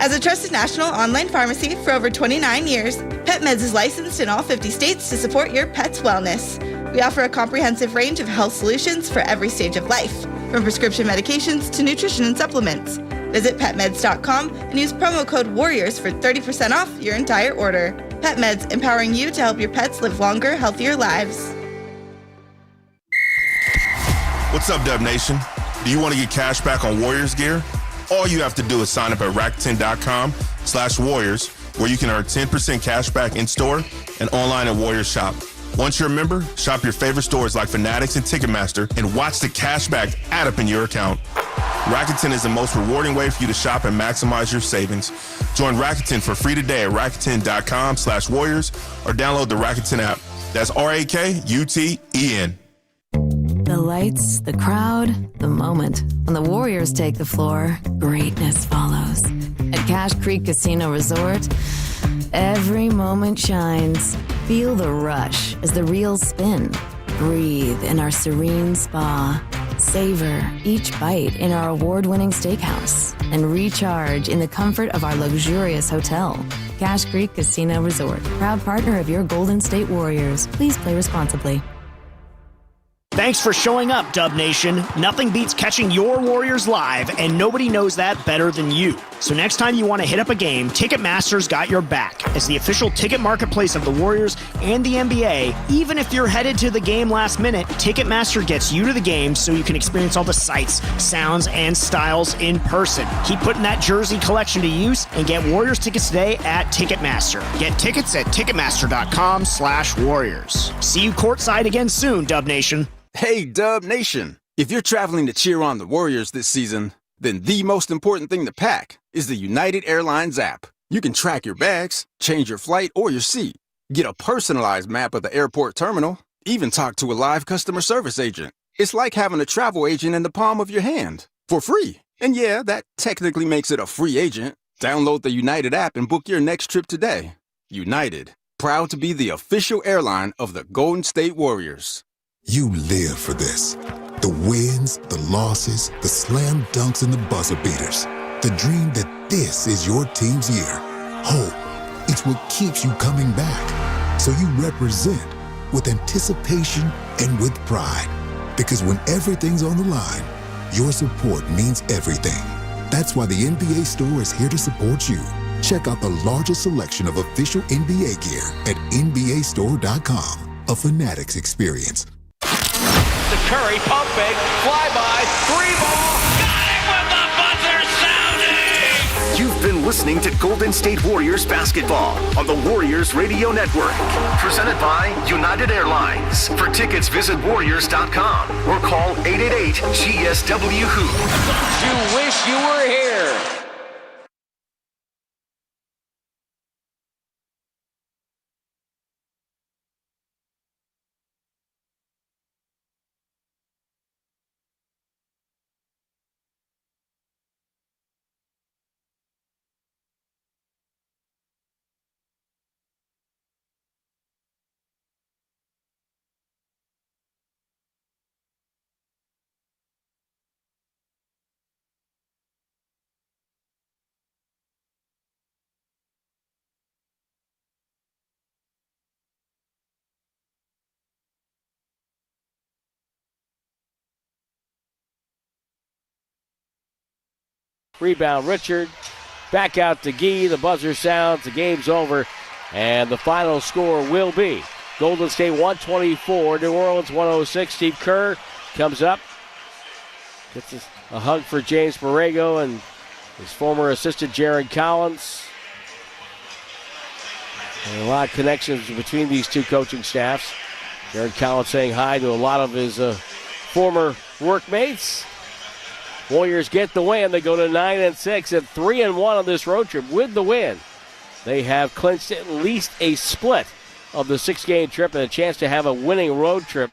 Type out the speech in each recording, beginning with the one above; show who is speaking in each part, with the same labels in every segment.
Speaker 1: As a trusted national online pharmacy for over 29 years, PetMeds is licensed in all 50 states to support your pet's wellness. We offer a comprehensive range of health solutions for every stage of life, from prescription medications to nutrition and supplements. Visit PetMeds.com and use promo code WARRIORS for 30% off your entire order. PetMeds, empowering you to help your pets live longer, healthier lives.
Speaker 2: What's up, Dub Nation? Do you want to get cash back on Warriors gear? All you have to do is sign up at Rakuten.com/Warriors, where you can earn 10% cash back in store and online at Warriors Shop. Once you're a member, shop your favorite stores like Fanatics and Ticketmaster and watch the cash back add up in your account. Rakuten is the most rewarding way for you to shop and maximize your savings. Join Rakuten for free today at Rakuten.com/Warriors or download the Rakuten app. That's RAKUTEN.
Speaker 3: The lights, the crowd, the moment. When the Warriors take the floor, greatness follows. At Cache Creek Casino Resort, every moment shines. Feel the rush as the reels spin. Breathe in our serene spa. Savor each bite in our award-winning steakhouse. And recharge in the comfort of our luxurious hotel. Cache Creek Casino Resort, proud partner of your Golden State Warriors. Please play responsibly.
Speaker 4: Thanks for showing up, Dub Nation. Nothing beats catching your Warriors live, and nobody knows that better than you. So next time you want to hit up a game, Ticketmaster's got your back. As the official ticket marketplace of the Warriors and the NBA, even if you're headed to the game last minute, Ticketmaster gets you to the game so you can experience all the sights, sounds, and styles in person. Keep putting that jersey collection to use and get Warriors tickets today at Ticketmaster. Get tickets at Ticketmaster.com/Warriors. See you courtside again soon, Dub Nation.
Speaker 5: Hey, Dub Nation. If you're traveling to cheer on the Warriors this season, then the most important thing to pack is the United Airlines app. You can track your bags, change your flight or your seat, get a personalized map of the airport terminal, even talk to a live customer service agent. It's like having a travel agent in the palm of your hand for free. And yeah, that technically makes it a free agent. Download the United app and book your next trip today. United, proud to be the official airline of the Golden State Warriors.
Speaker 6: You live for this. The wins, the losses, the slam dunks, and the buzzer beaters. The dream that this is your team's year. Hope, it's what keeps you coming back. So you represent with anticipation and with pride. Because when everything's on the line, your support means everything. That's why the NBA Store is here to support you. Check out the largest selection of official NBA gear at NBAstore.com. A Fanatics experience.
Speaker 7: To Curry, pump fake, flyby, three ball, got it with the buzzer sounding!
Speaker 8: You've been listening to Golden State Warriors basketball on the Warriors Radio Network. Presented by United Airlines. For tickets, visit Warriors.com or call 888-GSW-HOOP.
Speaker 7: You wish you were here.
Speaker 9: Rebound, Richard. Back out to Gee. The buzzer sounds. The game's over. And the final score will be Golden State 124, New Orleans 106. Steve Kerr comes up. Gets a hug for James Borrego and his former assistant Jared Collins. And a lot of connections between these two coaching staffs. Jared Collins saying hi to a lot of his former workmates. Warriors get the win. They go to 9-6 and 3-1 on this road trip with the win. They have clinched at least a split of the 6-game trip and a chance to have a winning road trip.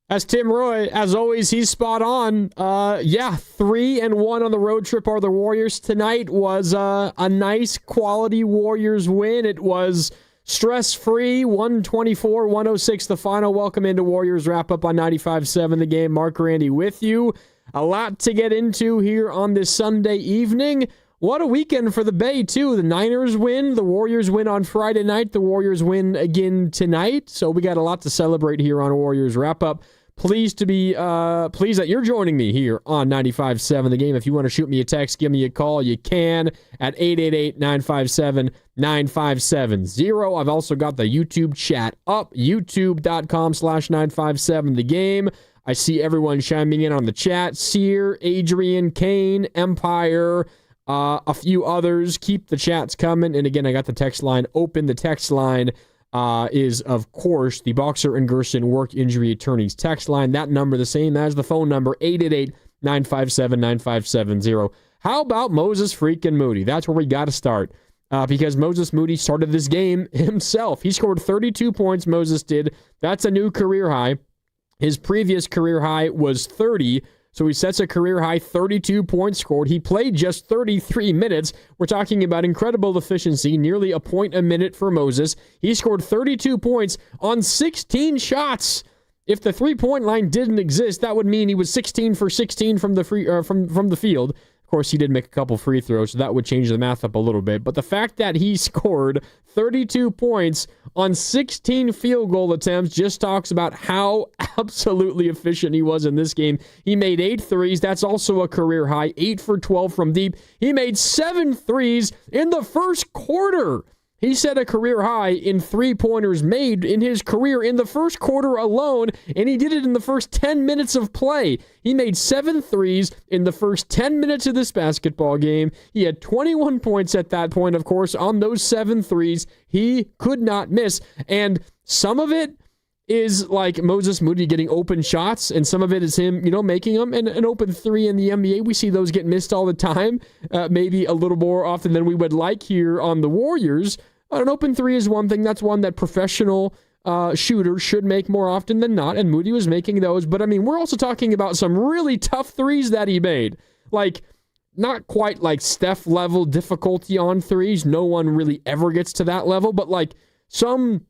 Speaker 10: As Tim Roy, as always, he's spot on. 3-1 on the road trip are the Warriors. Tonight was a nice quality Warriors win. It was stress-free, 124-106 the final. Welcome into Warriors wrap-up on 95.7 The Game. Mark Randy with you. A lot to get into here on this Sunday evening. What a weekend for the Bay, too. The Niners win. The Warriors win on Friday night. The Warriors win again tonight. So we got a lot to celebrate here on Warriors Wrap-Up. Pleased that you're joining me here on 95.7 The Game. If you want to shoot me a text, give me a call, you can at 888-957-9570. I've also got the YouTube chat up, youtube.com/957 The Game. I see everyone chiming in on the chat. Sear, Adrian, Kane, Empire, a few others. Keep the chats coming. And again, I got the text line open. The text line is, of course, the Boxer and Gerson Work Injury Attorneys text line. That number the same as the phone number, 888-957-9570. How about Moses freaking Moody? That's where we got to start because Moses Moody started this game himself. He scored 32 points, Moses did. That's a new career high. His previous career high was 30, so he sets a career-high 32 points scored. He played just 33 minutes. We're talking about incredible efficiency, nearly a point a minute for Moses. He scored 32 points on 16 shots. If the three-point line didn't exist, that would mean he was 16 for 16 from the from the field. Of course, he did make a couple free throws, so that would change the math up a little bit. But the fact that he scored 32 points on 16 field goal attempts just talks about how absolutely efficient he was in this game. He made 8 threes. That's also a career high. 8 for 12 from deep. He made 7 threes in the first quarter. He set a career high in three-pointers made in his career in the first quarter alone, and he did it in the first 10 minutes of play. He made 7 threes in the first 10 minutes of this basketball game. He had 21 points at that point, of course, on those 7 threes. He could not miss, and some of it is like Moses Moody getting open shots, and some of it is him, making them. And an open three in the NBA, we see those get missed all the time, maybe a little more often than we would like here on the Warriors. An open three is one thing. That's one that professional shooters should make more often than not, and Moody was making those. But, we're also talking about some really tough threes that he made. Like, not quite like Steph-level difficulty on threes. No one really ever gets to that level. But, like, some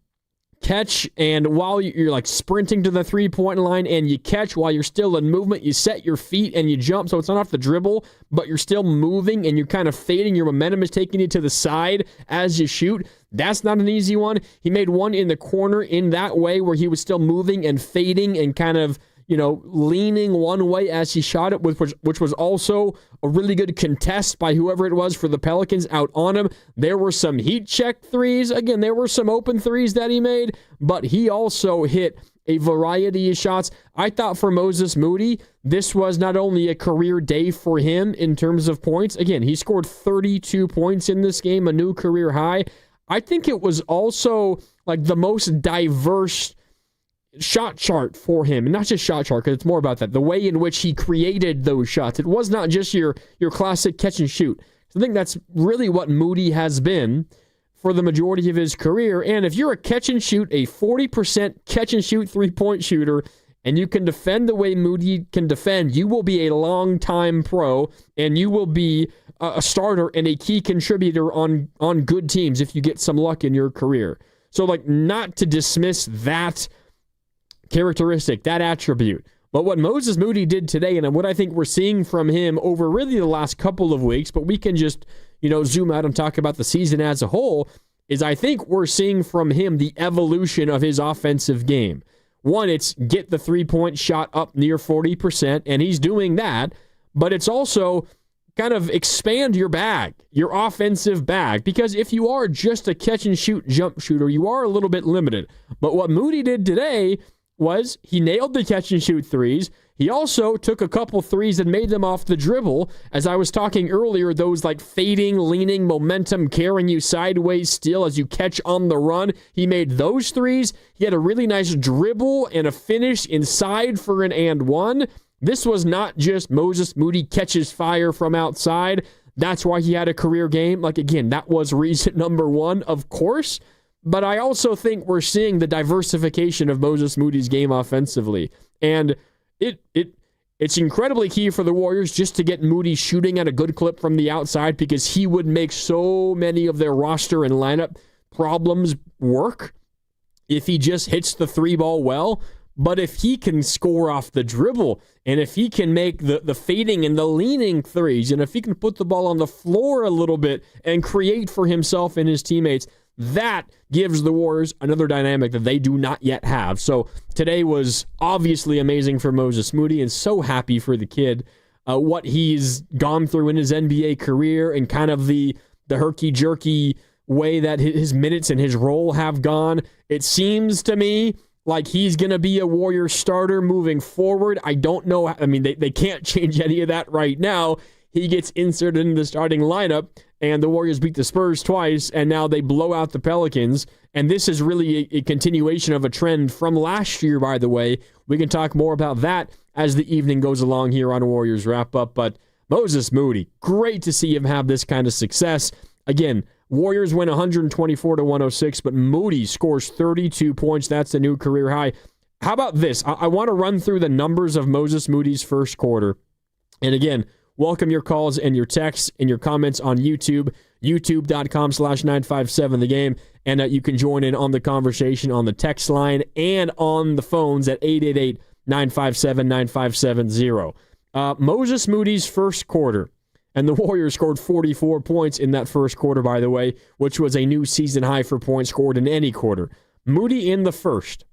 Speaker 10: catch, and while you're, like, sprinting to the three-point line and you catch while you're still in movement, you set your feet and you jump. So it's not off the dribble, but you're still moving and you're kind of fading. Your momentum is taking you to the side as you shoot. That's not an easy one. He made one in the corner in that way where he was still moving and fading and kind of, leaning one way as he shot it, which was also a really good contest by whoever it was for the Pelicans out on him. There were some heat check threes. Again, there were some open threes that he made, but he also hit a variety of shots. I thought for Moses Moody, this was not only a career day for him in terms of points. Again, he scored 32 points in this game, a new career high. I think it was also like the most diverse shot chart for him, and not just shot chart, because it's more about that, the way in which he created those shots. It was not just your classic catch and shoot. So I think that's really what Moody has been for the majority of his career. And if you're a catch and shoot, a 40% catch and shoot three-point shooter, and you can defend the way Moody can defend, you will be a long-time pro, and you will be a starter and a key contributor on good teams if you get some luck in your career. So, like, not to dismiss that characteristic, that attribute. But what Moses Moody did today, and what I think we're seeing from him over really the last couple of weeks, but we can just, zoom out and talk about the season as a whole, is I think we're seeing from him the evolution of his offensive game. One, it's get the three-point shot up near 40%, and he's doing that, but it's also kind of expand your bag, your offensive bag, because if you are just a catch-and-shoot jump shooter, you are a little bit limited. But what Moody did today was he nailed the catch-and-shoot threes. He also took a couple threes and made them off the dribble. As I was talking earlier, those like fading, leaning, momentum carrying you sideways still as you catch on the run. He made those threes. He had a really nice dribble and a finish inside for an and one. This was not just Moses Moody catches fire from outside. That's why he had a career game. Like, again, that was reason number one, of course. But I also think we're seeing the diversification of Moses Moody's game offensively. And it's incredibly key for the Warriors just to get Moody shooting at a good clip from the outside, because he would make so many of their roster and lineup problems work if he just hits the three ball well. But if he can score off the dribble, and if he can make the fading and the leaning threes, and if he can put the ball on the floor a little bit and create for himself and his teammates, that gives the Warriors another dynamic that they do not yet have. So today was obviously amazing for Moses Moody, and so happy for the kid, what he's gone through in his NBA career and kind of the herky-jerky way that his minutes and his role have gone. It seems to me like he's going to be a Warrior starter moving forward. I don't know. I mean, they can't change any of that right now. He gets inserted into the starting lineup, and the Warriors beat the Spurs twice, and now they blow out the Pelicans. And this is really a continuation of a trend from last year, by the way. We can talk more about that as the evening goes along here on Warriors Wrap-Up. But Moses Moody, great to see him have this kind of success. Again, Warriors win 124-106, but Moody scores 32 points. That's the new career high. How about this? I want to run through the numbers of Moses Moody's first quarter. And again, welcome your calls and your texts and your comments on YouTube, youtube.com/957thegame. And you can join in on the conversation on the text line and on the phones at 888-957-9570. Moses Moody's first quarter. And the Warriors scored 44 points in that first quarter, by the way, which was a new season high for points scored in any quarter. Moody in the first,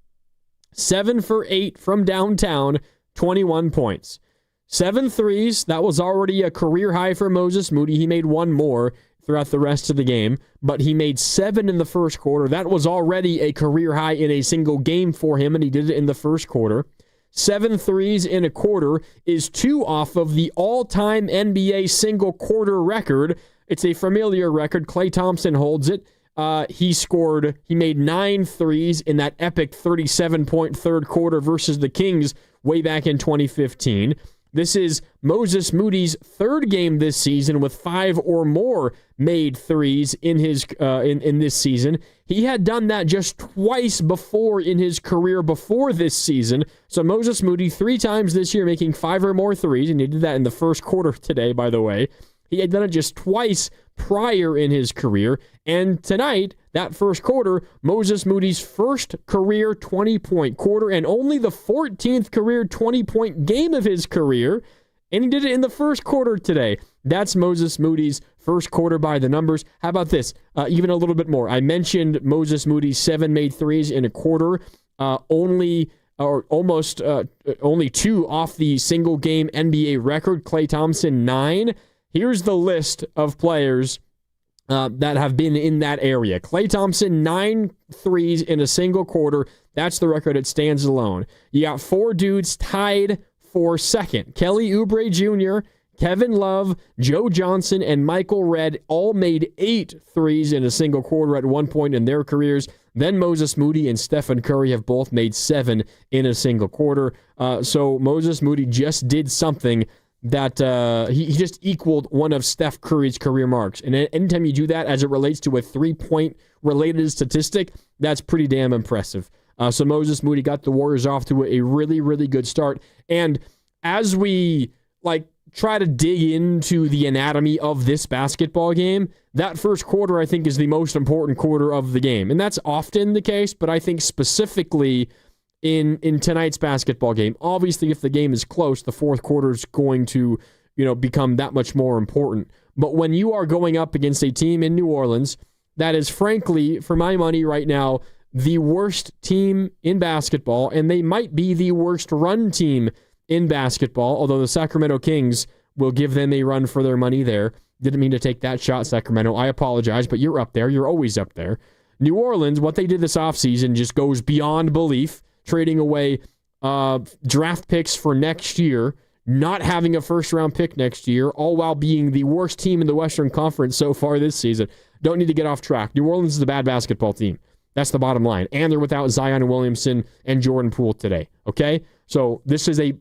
Speaker 10: 7 for 8 from downtown, 21 points. 7 threes, that was already a career high for Moses Moody. He made one more throughout the rest of the game, but he made 7 in the first quarter. That was already a career high in a single game for him, and he did it in the first quarter. 7 threes in a quarter is 2 off of the all-time NBA single quarter record. It's a familiar record. Klay Thompson holds it. He made 9 threes in that epic 37-point third quarter versus the Kings way back in 2015. This is Moses Moody's third game this season with 5 or more made threes in his in this season. He had done that just twice before in his career before this season. So Moses Moody 3 times this year making 5 or more threes, and he did that in the first quarter today, by the way. He had done it just twice prior in his career. And tonight, that first quarter, Moses Moody's first career 20-point quarter and only the 14th career 20-point game of his career. And he did it in the first quarter today. That's Moses Moody's first quarter by the numbers. How about this? Even a little bit more. I mentioned Moses Moody's 7 made threes in a quarter. Only 2 off the single game NBA record. Klay Thompson 9. Here's the list of players that have been in that area. Klay Thompson, 9 threes in a single quarter. That's the record. It stands alone. You got 4 dudes tied for second. Kelly Oubre Jr., Kevin Love, Joe Johnson, and Michael Redd all made 8 threes in a single quarter at one point in their careers. Then Moses Moody and Stephen Curry have both made 7 in a single quarter. So Moses Moody just did something that he just equaled one of Steph Curry's career marks. And anytime you do that as it relates to a 3-point related statistic, that's pretty damn impressive. So Moses Moody got the Warriors off to a really, really good start. And as we try to dig into the anatomy of this basketball game, that first quarter, I think, is the most important quarter of the game. And that's often the case, but I think specifically in tonight's basketball game, obviously if the game is close, the fourth quarter is going to, become that much more important. But when you are going up against a team in New Orleans that is, frankly, for my money right now, the worst team in basketball, and they might be the worst run team in basketball, although the Sacramento Kings will give them a run for their money there. Didn't mean to take that shot, Sacramento. I apologize, but you're up there. You're always up there. New Orleans, what they did this offseason just goes beyond belief, trading away draft picks for next year, not having a first-round pick next year, all while being the worst team in the Western Conference so far this season. Don't need to get off track. New Orleans is a bad basketball team. That's the bottom line. And they're without Zion Williamson and Jordan Poole today. Okay? So this is a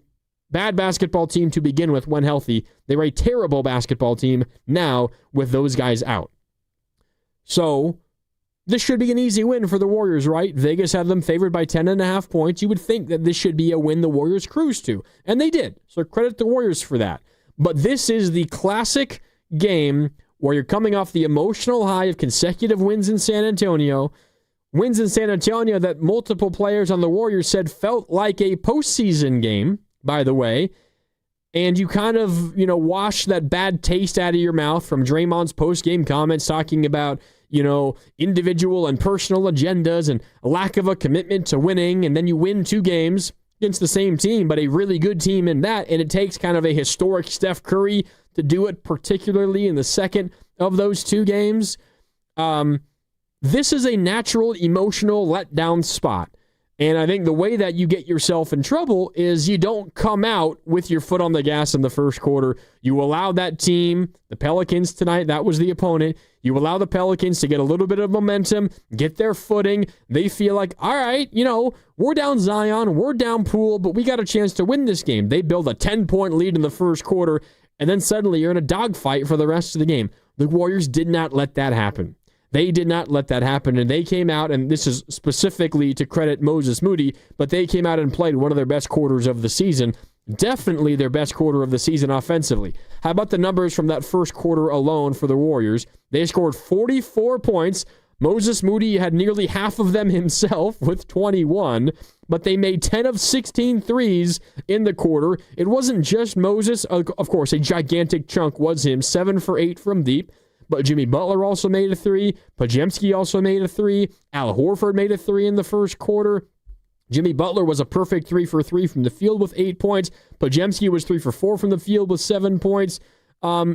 Speaker 10: bad basketball team to begin with when healthy. They're a terrible basketball team now with those guys out. So this should be an easy win for the Warriors, right? Vegas had them favored by 10.5 points. You would think that this should be a win the Warriors cruise to. And they did. So credit the Warriors for that. But this is the classic game where you're coming off the emotional high of consecutive wins in San Antonio. wins in San Antonio that multiple players on the Warriors said felt like a postseason game, by the way. And you kind of, wash that bad taste out of your mouth from Draymond's post-game comments talking about, individual and personal agendas and a lack of a commitment to winning. And then you win 2 games against the same team, but a really good team in that. And it takes kind of a historic Steph Curry to do it, particularly in the second of those 2 games. This is a natural emotional letdown spot. And I think the way that you get yourself in trouble is you don't come out with your foot on the gas in the first quarter. You allow that team, the Pelicans tonight, that was the opponent. You allow the Pelicans to get a little bit of momentum, get their footing. They feel like, all right, we're down Zion, we're down Poole, but we got a chance to win this game. They build a 10-point lead in the first quarter, and then suddenly you're in a dogfight for the rest of the game. The Warriors did not let that happen. They did not let that happen, and they came out, and this is specifically to credit Moses Moody, but they came out and played one of their best quarters of the season, definitely their best quarter of the season offensively. How about the numbers from that first quarter alone for the Warriors? They scored 44 points. Moses Moody had nearly half of them himself with 21, but they made 10 of 16 threes in the quarter. It wasn't just Moses. Of course, a gigantic chunk was him, 7 for 8 from deep. But Jimmy Butler also made a 3. Podziemski also made a 3. Al Horford made a 3 in the first quarter. Jimmy Butler was a perfect 3 for 3 from the field with 8 points. Podziemski was 3 for 4 from the field with 7 points.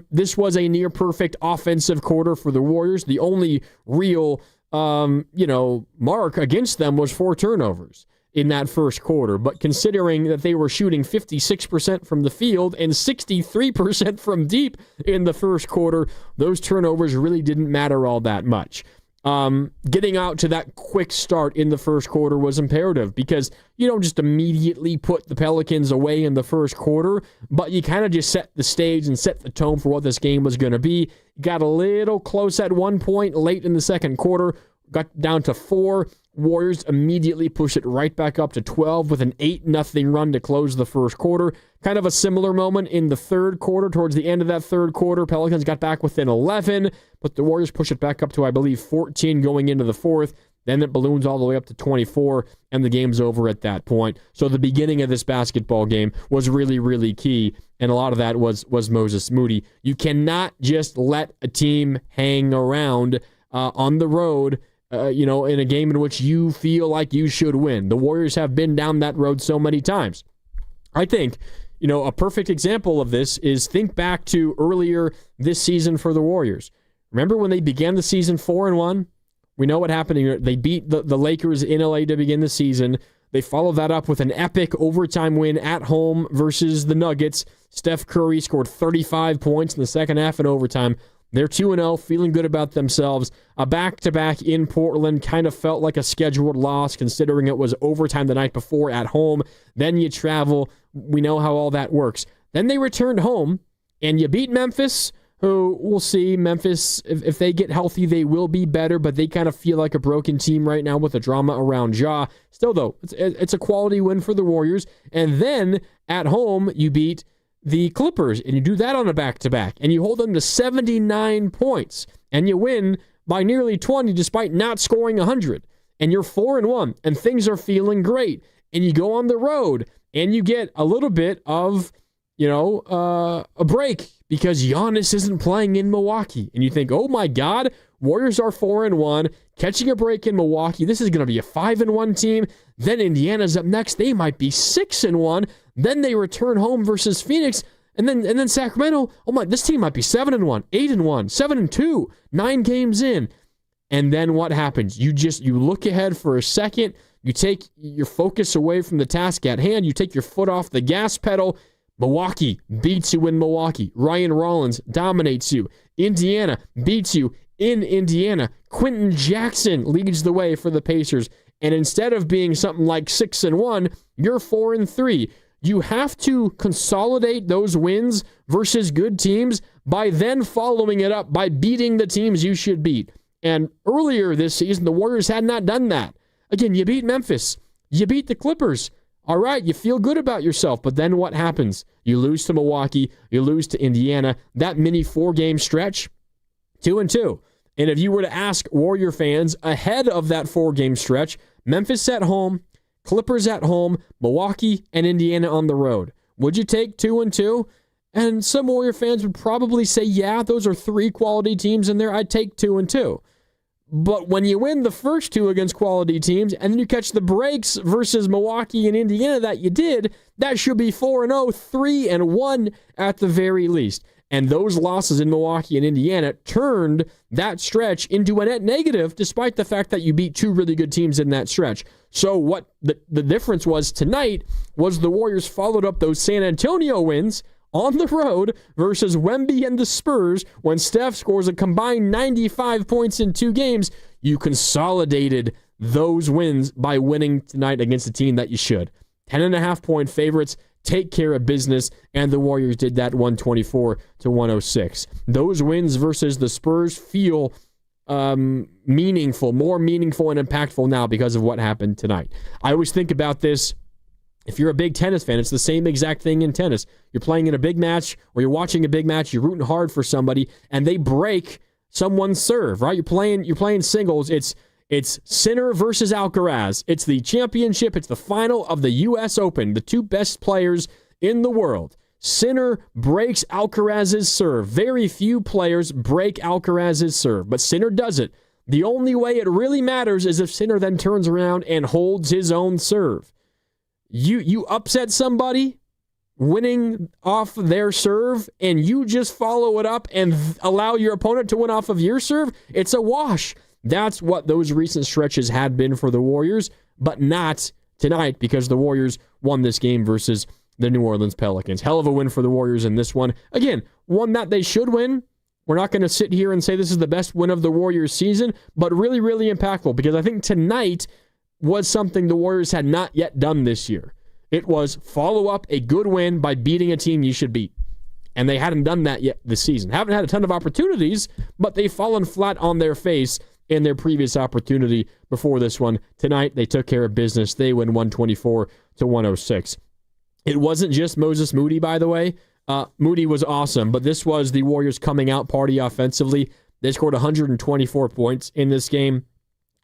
Speaker 10: This was a near-perfect offensive quarter for the Warriors. The only real, mark against them was 4 turnovers in that first quarter. But considering that they were shooting 56% from the field and 63% from deep in the first quarter, those turnovers really didn't matter all that much. Getting out to that quick start in the first quarter was imperative because you don't just immediately put the Pelicans away in the first quarter, but you kind of just set the stage and set the tone for what this game was going to be. Got a little close at one point late in the second quarter, got down to 4. Warriors immediately push it right back up to 12 with an 8-0 run to close the first quarter. Kind of a similar moment in the third quarter. Towards the end of that third quarter, Pelicans got back within 11, but the Warriors push it back up to, I believe, 14 going into the fourth. Then it balloons all the way up to 24, and the game's over at that point. So the beginning of this basketball game was really, really key, and a lot of that was Moses Moody. You cannot just let a team hang around on the road in a game in which you feel like you should win. The Warriors have been down that road so many times. I think, a perfect example of this is think back to earlier this season for the Warriors. Remember when they began the season 4-1? We know what happened. They beat the Lakers in LA to begin the season. They followed that up with an epic overtime win at home versus the Nuggets. Steph Curry scored 35 points in the second half in overtime. They're 2-0, feeling good about themselves. A back-to-back in Portland kind of felt like a scheduled loss, considering it was overtime the night before at home. Then you travel. We know how all that works. Then they returned home, and you beat Memphis, who we'll see. Memphis, if they get healthy, they will be better, but they kind of feel like a broken team right now with the drama around Ja. Still, though, it's a quality win for the Warriors. And then at home, you beat the Clippers, and you do that on a back-to-back, and you hold them to 79 points, and you win by nearly 20 despite not scoring 100, and you're 4-1, and things are feeling great, and you go on the road, and you get a little bit of, a break because Giannis isn't playing in Milwaukee, and you think, oh my God, Warriors are 4-1, catching a break in Milwaukee. This is going to be a 5-1 team. Then Indiana's up next. They might be 6-1. Then they return home versus Phoenix. And then Sacramento, oh my, this team might be 7-1, 8-1, 7-2, 9 games in. And then what happens? You look ahead for a second. You take your focus away from the task at hand. You take your foot off the gas pedal. Milwaukee beats you in Milwaukee. Ryan Rollins dominates you. Indiana beats you in Indiana. Quentin Jackson leads the way for the Pacers. And instead of being something like 6-1, you're 4-3. You have to consolidate those wins versus good teams by then following it up by beating the teams you should beat. And earlier this season, the Warriors had not done that. Again, you beat Memphis. You beat the Clippers. All right, you feel good about yourself, but then what happens? You lose to Milwaukee. You lose to Indiana. That mini 4-game stretch, 2-2. And if you were to ask Warrior fans ahead of that 4-game stretch, Memphis at home, Clippers at home, Milwaukee, and Indiana on the road, would you take 2-2? And some Warrior fans would probably say, yeah, those are 3 quality teams in there. I'd take 2-2. But when you win the first 2 against quality teams, and then you catch the breaks versus Milwaukee and Indiana that you did, that should be 4-0, 3-1 at the very least. And those losses in Milwaukee and Indiana turned that stretch into a net negative, despite the fact that you beat 2 really good teams in that stretch. So what the difference was tonight was the Warriors followed up those San Antonio wins on the road versus Wemby and the Spurs. When Steph scores a combined 95 points in 2 games, you consolidated those wins by winning tonight against a team that you should. 10.5-point favorites. Take care of business, and the Warriors did that 124-106. Those wins versus the Spurs feel meaningful, more meaningful and impactful now because of what happened tonight. I always think about this. If you're a big tennis fan, it's the same exact thing in tennis. You're playing in a big match, or you're watching a big match, you're rooting hard for somebody, and they break someone's serve, right? You're playing singles. It's Sinner versus Alcaraz. It's the championship. It's the final of the U.S. Open, the 2 best players in the world. Sinner breaks Alcaraz's serve. Very few players break Alcaraz's serve, but Sinner does it. The only way it really matters is if Sinner then turns around and holds his own serve. You upset somebody winning off their serve, and you just follow it up and allow your opponent to win off of your serve, it's a wash. That's what those recent stretches had been for the Warriors, but not tonight because the Warriors won this game versus the New Orleans Pelicans. Hell of a win for the Warriors in this one. Again, one that they should win. We're not going to sit here and say this is the best win of the Warriors season, but really, really impactful because I think tonight was something the Warriors had not yet done this year. It was follow up a good win by beating a team you should beat. And they hadn't done that yet this season. Haven't had a ton of opportunities, but they've fallen flat on their face in their previous opportunity before this one. Tonight, they took care of business. They win 124-106. It wasn't just Moses Moody, by the way. Moody was awesome, but this was the Warriors coming out party offensively. They scored 124 points in this game.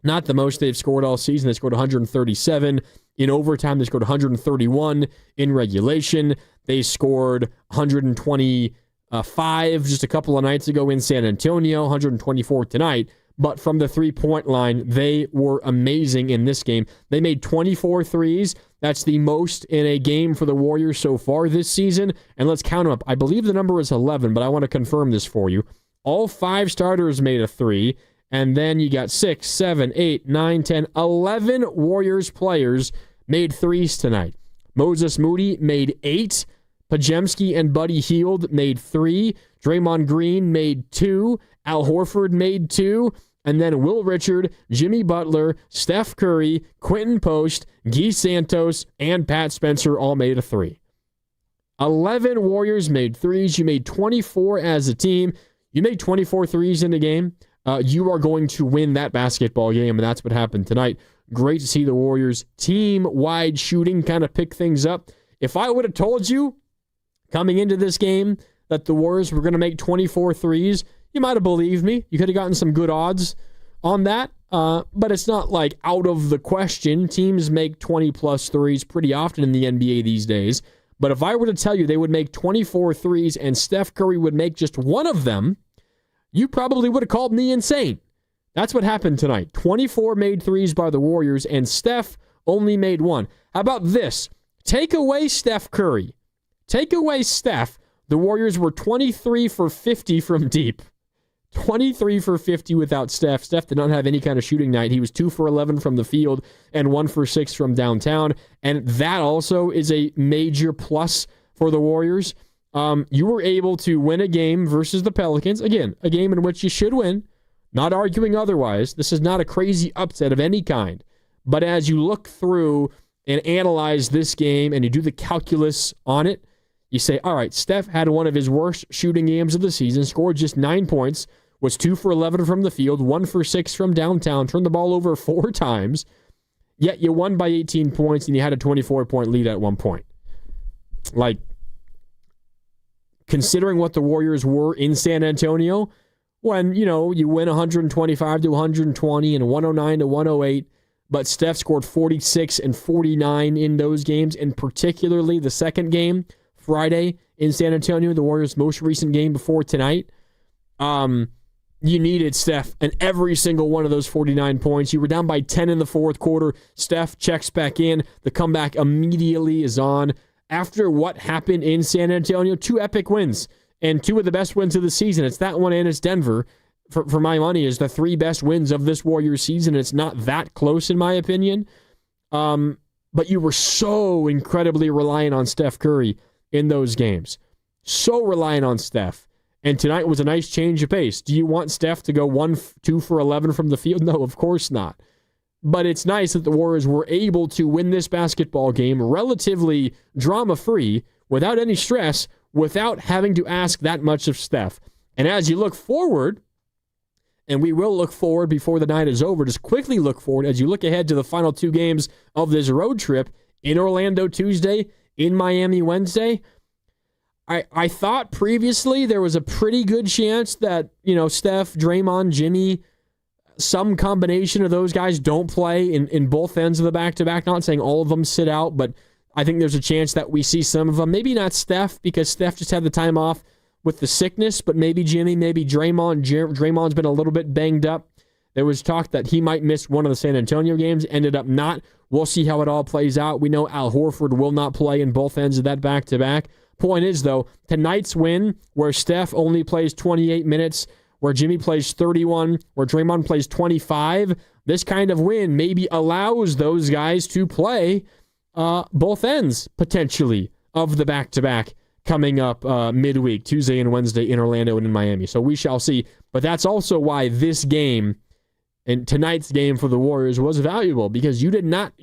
Speaker 10: Not the most they've scored all season. They scored 137. In overtime, they scored 131. In regulation, they scored 125 just a couple of nights ago in San Antonio, 124 tonight. But from the three-point line, they were amazing in this game. They made 24 threes. That's the most in a game for the Warriors so far this season. And let's count them up. I believe the number is 11, but I want to confirm this for you. All 5 starters made a 3. And then you got 6, 7, 8, 9, 10, 11 Warriors players made 3s tonight. Moses Moody made 8. Pajemski and Buddy Hield made 3. Draymond Green made 2. Al Horford made 2. And then Will Richard, Jimmy Butler, Steph Curry, Quentin Post, Guy Santos, and Pat Spencer all made a 3. 11 Warriors made 3s. You made 24 as a team. You made 24 3s in the game. You are going to win that basketball game, and that's what happened tonight. Great to see the Warriors team-wide shooting kind of pick things up. If I would have told you coming into this game that the Warriors were going to make 24 threes, you might have believed me. You could have gotten some good odds on that, but it's not like out of the question. Teams make 20-plus threes pretty often in the NBA these days. But if I were to tell you they would make 24 threes and Steph Curry would make just one of them, you probably would have called me insane. That's what happened tonight. 24 made threes by the Warriors, and Steph only made 1. How about this? Take away Steph Curry. Take away Steph. The Warriors were 23 for 50 from deep. 23 for 50 without Steph. Steph did not have any kind of shooting night. He was 2 for 11 from the field and 1 for 6 from downtown. And that also is a major plus for the Warriors. You were able to win a game versus the Pelicans. Again, a game in which you should win. Not arguing otherwise. This is not a crazy upset of any kind. But as you look through and analyze this game and you do the calculus on it, you say, all right, Steph had one of his worst shooting games of the season, scored just 9 points, was 2 for 11 from the field, 1 for 6 from downtown, turned the ball over 4 times, yet you won by 18 points and you had a 24-point lead at one point. Like, considering what the Warriors were in San Antonio, when, you win 125 to 120 and 109 to 108, but Steph scored 46 and 49 in those games, and particularly the second game, Friday in San Antonio, the Warriors' most recent game before tonight. You needed Steph in every single one of those 49 points. You were down by 10 in the fourth quarter. Steph checks back in. The comeback immediately is on. After what happened in San Antonio, 2 epic wins and 2 of the best wins of the season. It's that one and it's Denver. For my money, is the 3 best wins of this Warriors season. It's not that close, in my opinion. But you were so incredibly reliant on Steph Curry in those games. So reliant on Steph. And tonight was a nice change of pace. Do you want Steph to go 2 for 11 from the field? No, of course not. But it's nice that the Warriors were able to win this basketball game relatively drama-free, without any stress, without having to ask that much of Steph. And as you look forward, and we will look forward before the night is over, just quickly look forward as you look ahead to the final 2 games of this road trip, in Orlando Tuesday, in Miami Wednesday. I thought previously there was a pretty good chance that, Steph, Draymond, Jimmy, some combination of those guys don't play in both ends of the back-to-back. Not saying all of them sit out, but I think there's a chance that we see some of them. Maybe not Steph, because Steph just had the time off with the sickness, but maybe Jimmy, maybe Draymond. Draymond's been a little bit banged up. There was talk that he might miss one of the San Antonio games, ended up not. We'll see how it all plays out. We know Al Horford will not play in both ends of that back-to-back. Point is, though, tonight's win, where Steph only plays 28 minutes, where Jimmy plays 31, where Draymond plays 25, this kind of win maybe allows those guys to play both ends, potentially, of the back-to-back coming up midweek, Tuesday and Wednesday in Orlando and in Miami. So we shall see. But that's also why this game and tonight's game for the Warriors was valuable, because you did not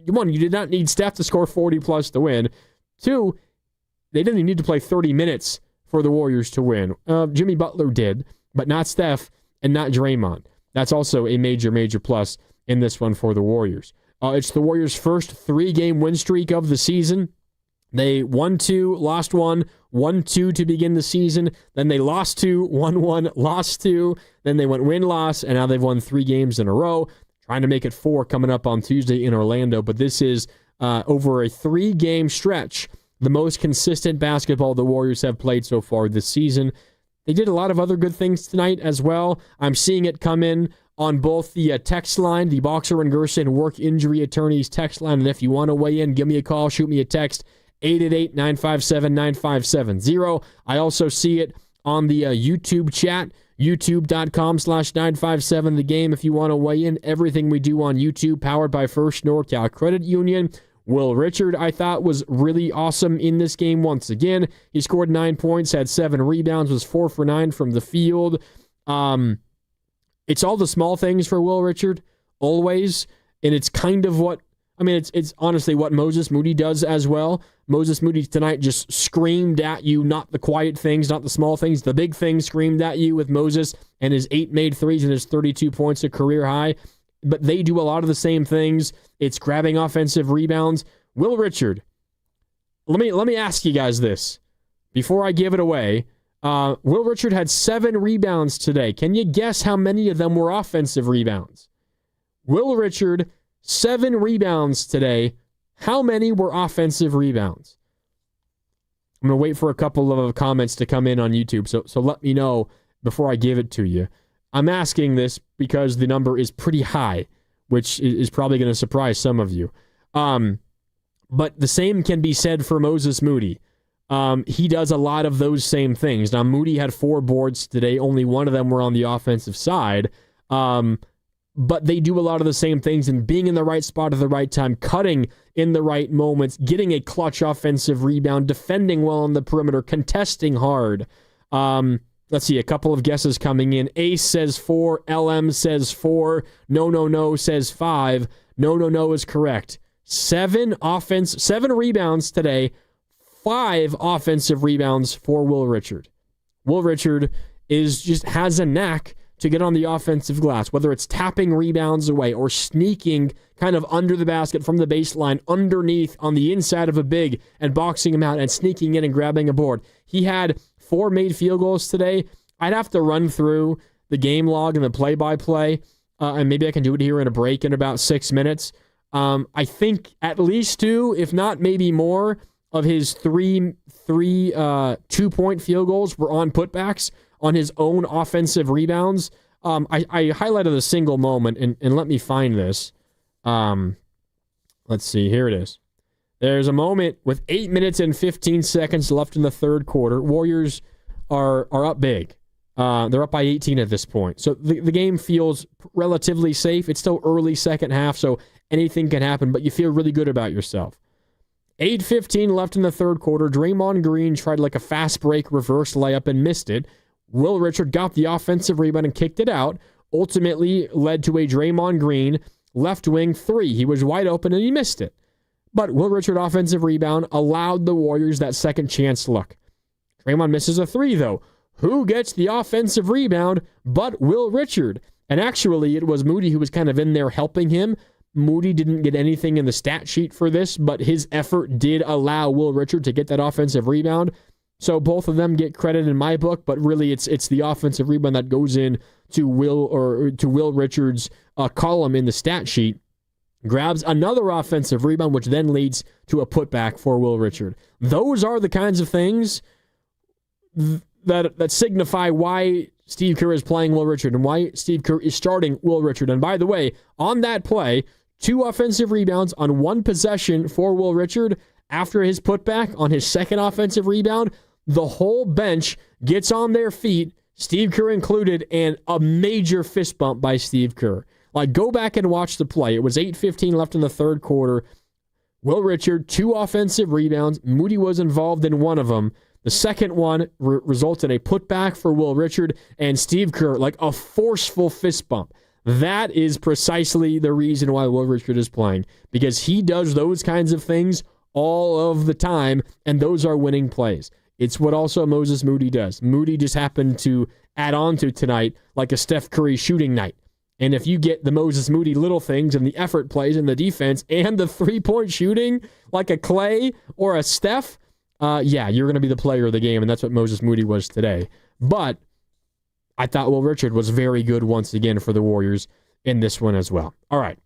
Speaker 10: need Steph to score 40-plus to win. 2, they didn't need to play 30 minutes for the Warriors to win. Jimmy Butler did, but not Steph and not Draymond. That's also a major, major plus in this one for the Warriors. It's the Warriors' first 3-game win streak of the season. They won 2, lost 1, won 2 to begin the season. Then they lost 2, won 1, lost 2. Then they went win-loss, and now they've won 3 games in a row, trying to make it 4 coming up on Tuesday in Orlando. But this is over a 3-game stretch, the most consistent basketball the Warriors have played so far this season. They did a lot of other good things tonight as well. I'm seeing it come in on both the text line, the Boxer and Gerson Work Injury Attorneys text line. And if you want to weigh in, give me a call, shoot me a text, 888-957-9570. I also see it on the YouTube chat, youtube.com/957 the game. If you want to weigh in, everything we do on YouTube, powered by First NorCal Credit Union. Will Richard, I thought, was really awesome in this game once again. He scored 9 points, had 7 rebounds, was 4 for 9 from the field. It's all the small things for Will Richard, always, and it's kind of it's honestly what Moses Moody does as well. Moses Moody tonight just screamed at you, not the quiet things, not the small things, the big things screamed at you with Moses and his 8 made threes and his 32 points, a career high. But they do a lot of the same things. It's grabbing offensive rebounds. Will Richard, let me ask you guys this before I give it away. Will Richard had 7 rebounds today. Can you guess how many of them were offensive rebounds? Will Richard, 7 rebounds today. How many were offensive rebounds? I'm going to wait for a couple of comments to come in on YouTube, so let me know before I give it to you. I'm asking this because the number is pretty high, which is probably going to surprise some of you. But the same can be said for Moses Moody. He does a lot of those same things. Now, Moody had 4 boards today. Only one of them were on the offensive side. But they do a lot of the same things, and being in the right spot at the right time, cutting in the right moments, getting a clutch offensive rebound, defending well on the perimeter, contesting hard. Let's see, a couple of guesses coming in. Ace says 4. LM says 4. No says 5. No is correct. 7 rebounds today. 5 offensive rebounds for Will Richard. Will Richard has a knack to get on the offensive glass, whether it's tapping rebounds away or sneaking kind of under the basket from the baseline, underneath on the inside of a big and boxing him out and sneaking in and grabbing a board. He had 4 made field goals today. I'd have to run through the game log and the play-by-play, and maybe I can do it here in a break in about 6 minutes. I think at least 2, if not maybe more, of his three 2-point field goals were on putbacks on his own offensive rebounds. I highlighted a single moment, and let me find this. Let's see. Here it is. There's a moment with 8 minutes and 15 seconds left in the third quarter. Warriors are up big. They're up by 18 at this point. So the game feels relatively safe. It's still early second half, so anything can happen, but you feel really good about yourself. 8:15 left in the third quarter. Draymond Green tried like a fast break reverse layup and missed it. Will Richard got the offensive rebound and kicked it out. Ultimately led to a Draymond Green left wing 3. He was wide open and he missed it. But Will Richard offensive rebound allowed the Warriors that second chance look. Draymond misses a 3 though. Who gets the offensive rebound but Will Richard? And actually it was Moody who was kind of in there helping him. Moody didn't get anything in the stat sheet for this, but his effort did allow Will Richard to get that offensive rebound. So both of them get credit in my book, but really it's the offensive rebound that goes in to Will Richard's column in the stat sheet. Grabs another offensive rebound, which then leads to a putback for Will Richard. Those are the kinds of things that signify why Steve Kerr is playing Will Richard and why Steve Kerr is starting Will Richard. And by the way, on that play, 2 offensive rebounds on 1 possession for Will Richard. After his putback on his second offensive rebound, the whole bench gets on their feet, Steve Kerr included, and a major fist bump by Steve Kerr. Like, go back and watch the play. It was 8:15 left in the third quarter. Will Richard, 2 offensive rebounds. Moody was involved in one of them. The second one resulted in a putback for Will Richard, and Steve Kerr, like a forceful fist bump. That is precisely the reason why Will Richard is playing, because he does those kinds of things all of the time, and those are winning plays. It's what also Moses Moody does. Moody just happened to add on to tonight like a Steph Curry shooting night. And if you get the Moses Moody little things and the effort plays and the defense and the 3-point shooting like a Clay or a Steph, you're going to be the player of the game, and that's what Moses Moody was today. But I thought Will Richard was very good once again for the Warriors in this one as well. All right.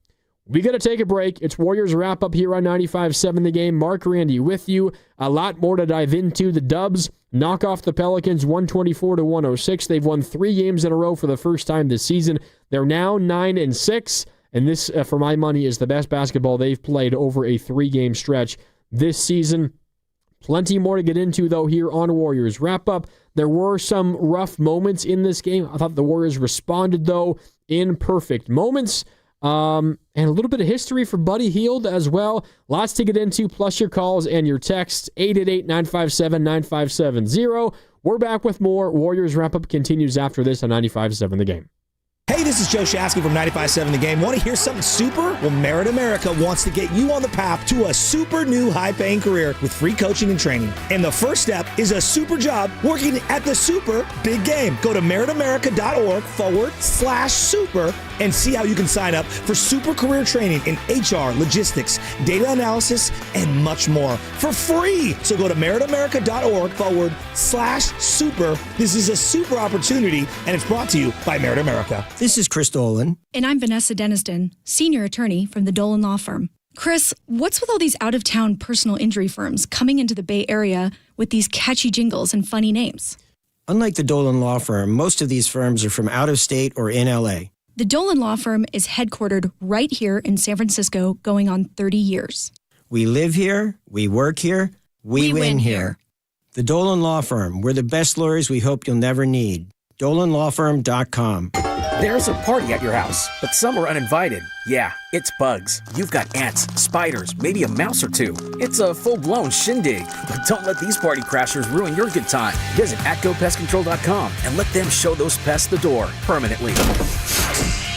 Speaker 10: We got to take a break. It's Warriors wrap up here on 95.7 The Game. Mark Randy with you. A lot more to dive into. The Dubs knock off the Pelicans 124-106. They've won 3 games in a row for the first time this season. They're now 9-6, and this, for my money, is the best basketball they've played over a 3-game stretch this season. Plenty more to get into, though, here on Warriors Wrap Up. There were some rough moments in this game. I thought the Warriors responded, though, in perfect moments. And a little bit of history for Buddy Hield as well. Lots to get into, plus your calls and your texts. 888-957-9570. We're back with more. Warriors Wrap-Up continues after this on 95.7 The Game.
Speaker 11: Hey, this is Joe Shasky from 95.7 The Game. Want to hear something super? Well, Merit America wants to get you on the path to a super new high-paying career with free coaching and training. And the first step is a super job working at the super big game. Go to meritamerica.org/super and see how you can sign up for super career training in HR, logistics, data analysis, and much more for free. So go to meritamerica.org/super. This is a super opportunity, and it's brought to you by Merit America.
Speaker 12: This is Chris Dolan.
Speaker 13: And I'm Vanessa Deniston, senior attorney from the Dolan Law Firm. Chris, what's with all these out-of-town personal injury firms coming into the Bay Area with these catchy jingles and funny names?
Speaker 12: Unlike the Dolan Law Firm, most of these firms are from out of state or in L.A.
Speaker 13: The Dolan Law Firm is headquartered right here in San Francisco, going on 30 years.
Speaker 12: We live here, we work here, we win here. The Dolan Law Firm, we're the best lawyers we hope you'll never need. DolanLawFirm.com.
Speaker 14: There's a party at your house, but some are uninvited. Yeah, it's bugs. You've got ants, spiders, maybe a mouse or 2. It's a full-blown shindig. But don't let these party crashers ruin your good time. Visit GoPestControl.com and let them show those pests the door permanently.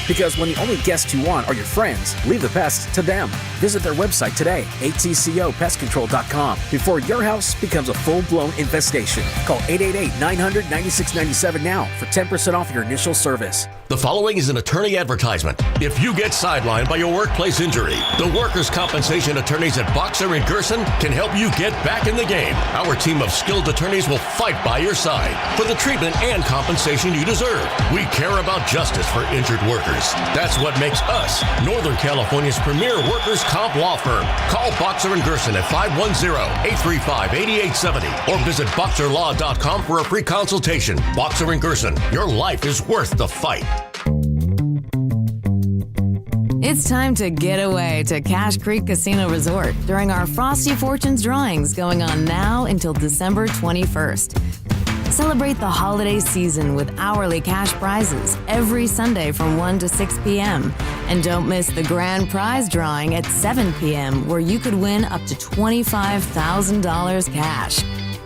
Speaker 14: Because when the only guests you want are your friends, leave the pests to them. Visit their website today, ATCOPestControl.com, before your house becomes a full-blown infestation. Call 888-900-9697 now for 10% off your initial service.
Speaker 15: The following is an attorney advertisement. If you get sidelined by a workplace injury, the workers' compensation attorneys at Boxer and Gerson can help you get back in the game. Our team of skilled attorneys will fight by your side for the treatment and compensation you deserve. We care about justice for injured workers. That's what makes us Northern California's premier workers' comp law firm. Call Boxer and Gerson at 510-835-8870 or visit boxerlaw.com for a free consultation. Boxer and Gerson, your life is worth the fight.
Speaker 3: It's time to get away to Cache Creek Casino Resort during our Frosty Fortunes drawings going on now until December 21st. Celebrate the holiday season with hourly cash prizes every Sunday from 1 to 6 p.m. And don't miss the grand prize drawing at 7 p.m. where you could win up to $25,000 cash.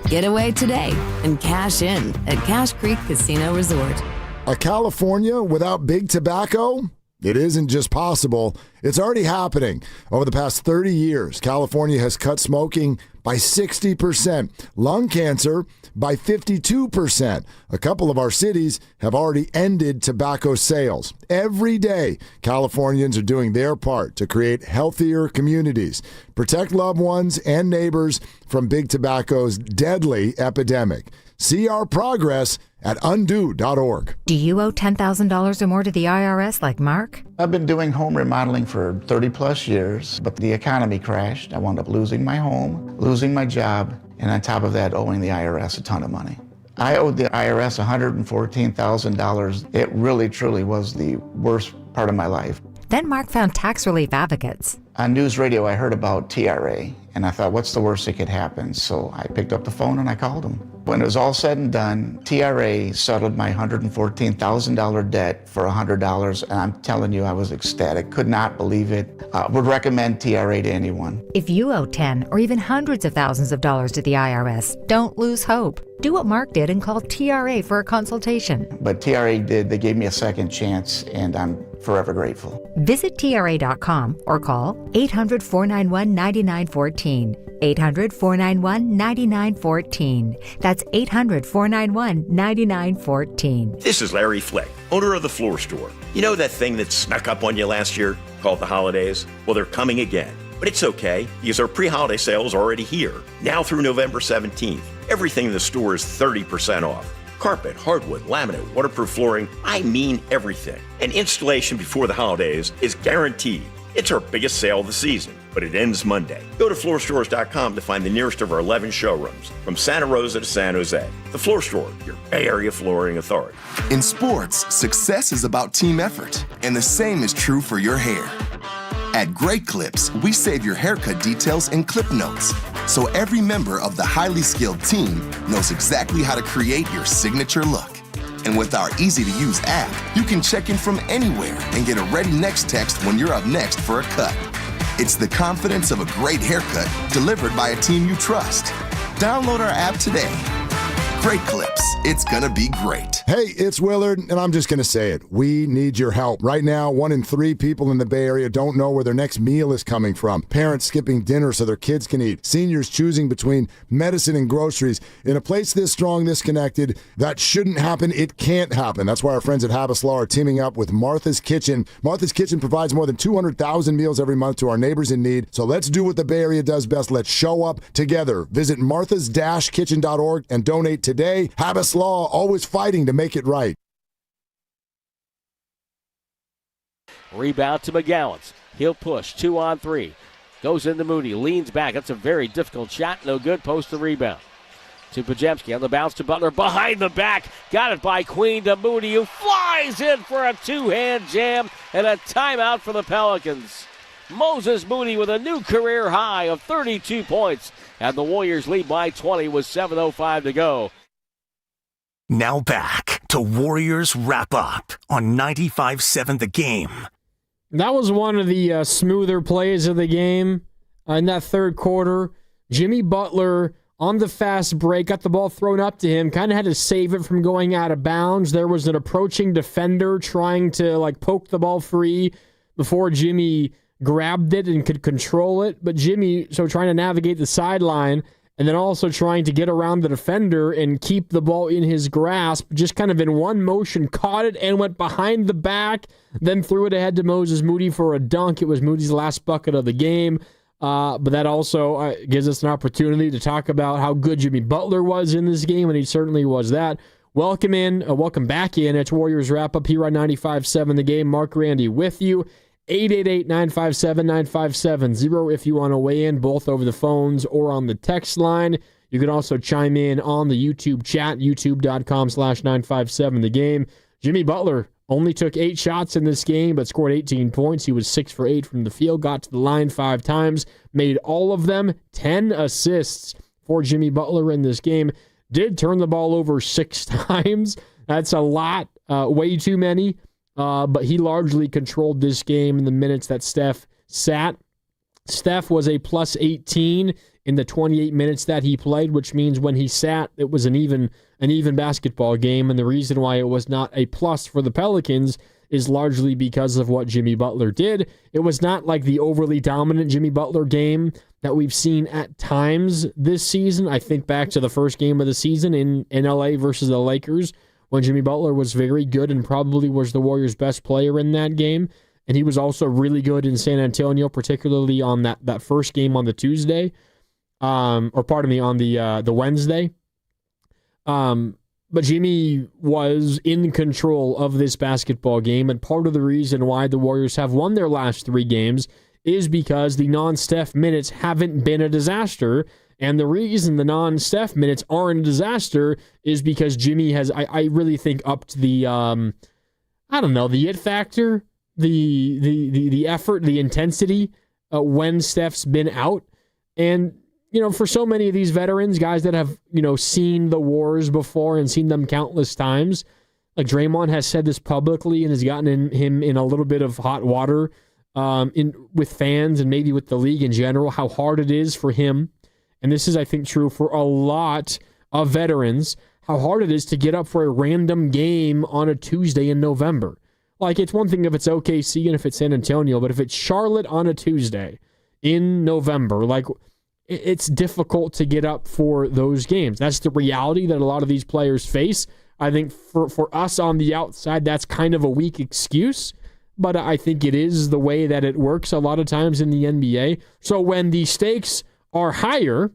Speaker 3: Get away today and cash in at Cache Creek Casino Resort.
Speaker 16: A California without big tobacco? It isn't just possible, it's already happening. Over the past 30 years, California has cut smoking by 60%, lung cancer by 52%. A couple of our cities have already ended tobacco sales. Every day, Californians are doing their part to create healthier communities, protect loved ones and neighbors from big tobacco's deadly epidemic. See our progress at undo.org.
Speaker 17: Do you owe $10,000 or more to the IRS like Mark?
Speaker 18: I've been doing home remodeling for 30 plus years, but the economy crashed. I wound up losing my home, losing my job, and on top of that, owing the IRS a ton of money. I owed the IRS $114,000. It really, truly was the worst part of my life.
Speaker 17: Then Mark found tax relief advocates.
Speaker 18: On news radio, I heard about TRA, and I thought, what's the worst that could happen? So I picked up the phone and I called them. When it was all said and done, TRA settled my $114,000 debt for $100, and I'm telling you, I was ecstatic. Could not believe it. Would recommend TRA to anyone.
Speaker 17: If you owe 10 or even hundreds of thousands of dollars to the IRS, don't lose hope. Do what Mark did and call TRA for a consultation.
Speaker 18: But TRA did. They gave me a second chance, and I'm forever grateful.
Speaker 17: Visit TRA.com or call 800-491-9914. 800-491-9914. That's 800-491-9914.
Speaker 19: This is Larry Flick, owner of The Floor Store. You know that thing that snuck up on you last year called the holidays? Well, they're coming again. But it's okay, because our pre-holiday sale is already here. Now through November 17th. Everything in the store is 30% off. Carpet, hardwood, laminate, waterproof flooring, I mean everything. And installation before the holidays is guaranteed. It's our biggest sale of the season, but it ends Monday. Go to floorstores.com to find the nearest of our 11 showrooms, from Santa Rosa to San Jose. The Floor Store, your Bay Area flooring authority.
Speaker 20: In sports, success is about team effort, and the same is true for your hair. At Great Clips, we save your haircut details in clip notes, so every member of the highly skilled team knows exactly how to create your signature look. And with our easy-to-use app, you can check in from anywhere and get a ready next text when you're up next for a cut. It's the confidence of a great haircut delivered by a team you trust. Download our app today. Great Clips. It's gonna be great.
Speaker 16: Hey, it's Willard, and I'm just going to say it. We need your help. Right now, 1 in 3 people in the Bay Area don't know where their next meal is coming from. Parents skipping dinner so their kids can eat. Seniors choosing between medicine and groceries. In a place this strong, this connected, that shouldn't happen. It can't happen. That's why our friends at Habas Law are teaming up with Martha's Kitchen. Martha's Kitchen provides more than 200,000 meals every month to our neighbors in need. So let's do what the Bay Area does best. Let's show up together. Visit marthas-kitchen.org and donate today. Habas Law, always fighting to make it right.
Speaker 9: Rebound to McGowan's. He'll push. 2 on 3. Goes into Moody. Leans back. That's a very difficult shot. No good. Post the rebound. To Pajemski on the bounce to Butler. Behind the back. Got it by Queen to Moody, who flies in for a two-hand jam and a timeout for the Pelicans. Moses Moody with a new career high of 32 points. And the Warriors lead by 20 with 7:05 to go.
Speaker 21: Now back to Warriors Wrap Up on 95.7 The Game.
Speaker 10: That was one of the smoother plays of the game in that third quarter. Jimmy Butler on the fast break, got the ball thrown up to him, kind of had to save it from going out of bounds. There was an approaching defender trying to poke the ball free before Jimmy grabbed it and could control it. But Jimmy, trying to navigate the sideline, and then also trying to get around the defender and keep the ball in his grasp, just kind of in one motion, caught it and went behind the back, then threw it ahead to Moses Moody for a dunk. It was Moody's last bucket of the game. But that also gives us an opportunity to talk about how good Jimmy Butler was in this game, and he certainly was that. Welcome back in. It's Warriors Wrap-Up here on 95.7 The Game. Mark Randy with you. 888-957-9570 if you want to weigh in, both over the phones or on the text line. You can also chime in on the YouTube chat, youtube.com/957 The Game. Jimmy Butler only took 8 shots in this game, but scored 18 points. He was 6 for 8 from the field, got to the line 5 times, made all of them. 10 assists for Jimmy Butler in this game. Did turn the ball over 6 times. That's a lot, way too many. But he largely controlled this game in the minutes that Steph sat. Steph was a plus 18 in the 28 minutes that he played, which means when he sat, it was an even basketball game. And the reason why it was not a plus for the Pelicans is largely because of what Jimmy Butler did. It was not like the overly dominant Jimmy Butler game that we've seen at times this season. I think back to the first game of the season in LA versus the Lakers, when Jimmy Butler was very good and probably was the Warriors' best player in that game. And he was also really good in San Antonio, particularly on that first game on the Tuesday. On the Wednesday. But Jimmy was in control of this basketball game, and part of the reason why the Warriors have won their last 3 games is because the non-Steph minutes haven't been a disaster. And the reason the non-Steph minutes aren't a disaster is because Jimmy has, I really think, upped the, the it factor, the effort, the intensity when Steph's been out. And, for so many of these veterans, guys that have, seen the wars before and seen them countless times, like Draymond has said this publicly and has gotten him in a little bit of hot water with fans and maybe with the league in general, how hard it is for him. And this is, I think, true for a lot of veterans, how hard it is to get up for a random game on a Tuesday in November. Like, it's one thing if it's OKC and if it's San Antonio, but if it's Charlotte on a Tuesday in November, like, it's difficult to get up for those games. That's the reality that a lot of these players face. I think for us on the outside, that's kind of a weak excuse, but I think it is the way that it works a lot of times in the NBA. So when the stakes are higher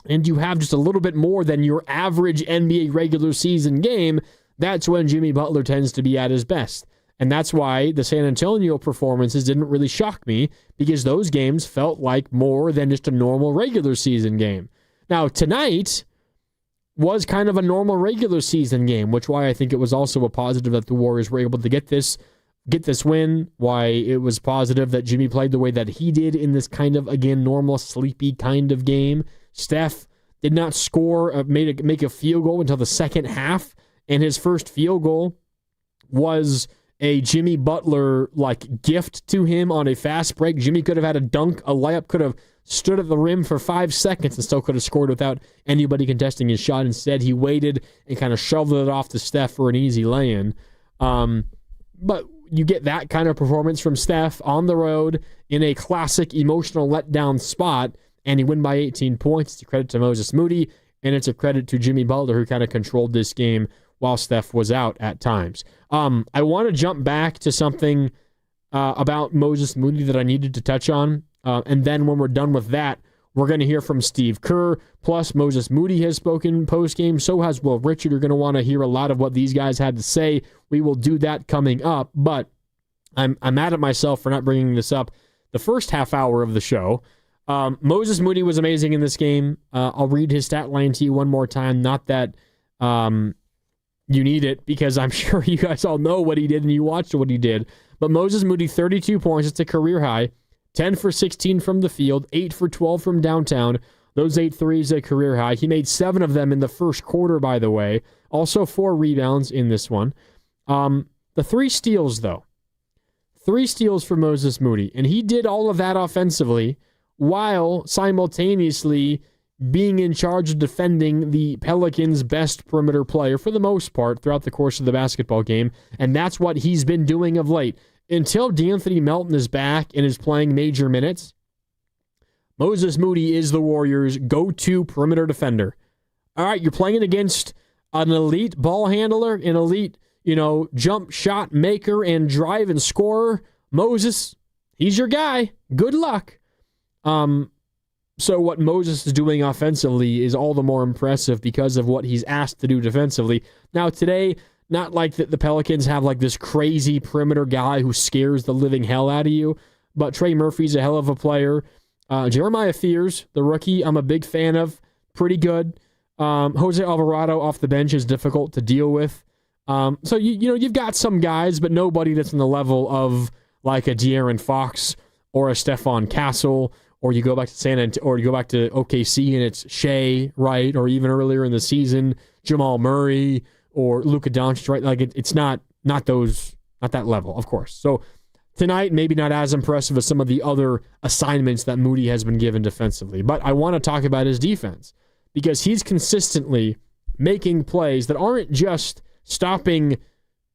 Speaker 10: and you have just a little bit more than your average NBA regular season game, that's when Jimmy Butler tends to be at his best. And that's why the San Antonio performances didn't really shock me, because those games felt like more than just a normal regular season game. Now, tonight was kind of a normal regular season game, which why I think it was also a positive that the Warriors were able to get this win, why it was positive that Jimmy played the way that he did in this kind of, again, normal, sleepy kind of game. Steph did not score, make a field goal until the second half, and his first field goal was a Jimmy Butler gift to him on a fast break. Jimmy could have had a dunk, a layup, could have stood at the rim for 5 seconds and still could have scored without anybody contesting his shot. Instead, he waited and kind of shoveled it off to Steph for an easy lay-in. But you get that kind of performance from Steph on the road in a classic emotional letdown spot, and he win by 18 points. It's a credit to Moses Moody, and it's a credit to Jimmy Butler, who kind of controlled this game while Steph was out at times. I want to jump back to something about Moses Moody that I needed to touch on, and then when we're done with that, we're going to hear from Steve Kerr, plus Moses Moody has spoken post-game, so has Will Richard. You're going to want to hear a lot of what these guys had to say. We will do that coming up, but I'm mad at myself for not bringing this up the first half hour of the show. Moses Moody was amazing in this game. I'll read his stat line to you one more time. Not that you need it, because I'm sure you guys all know what he did and you watched what he did. But Moses Moody, 32 points. It's a career high. 10 for 16 from the field, 8 for 12 from downtown. Those 8 threes a career high. He made 7 of them in the first quarter, by the way. Also 4 rebounds in this one. The 3 steals, though. 3 steals for Moses Moody. And he did all of that offensively while simultaneously being in charge of defending the Pelicans' best perimeter player for the most part throughout the course of the basketball game. And that's what he's been doing of late. Until De'Anthony Melton is back and is playing major minutes, Moses Moody is the Warriors' go-to perimeter defender. All right, you're playing against an elite ball handler, an elite, jump shot maker and drive and scorer. Moses, he's your guy. Good luck. So what Moses is doing offensively is all the more impressive because of what he's asked to do defensively. Now today, not like the Pelicans have like this crazy perimeter guy who scares the living hell out of you, but Trey Murphy's a hell of a player. Jeremiah Fears, the rookie, I'm a big fan of. Pretty good. Jose Alvarado off the bench is difficult to deal with. So you've got some guys, but nobody that's on the level of like a De'Aaron Fox or a Stephon Castle, or you go back to or you go back to OKC and it's Shea, right? Or even earlier in the season, Jamal Murray or Luka Doncic, right? Like it's not that level, of course. So tonight, maybe not as impressive as some of the other assignments that Moody has been given defensively. But I want to talk about his defense because he's consistently making plays that aren't just stopping,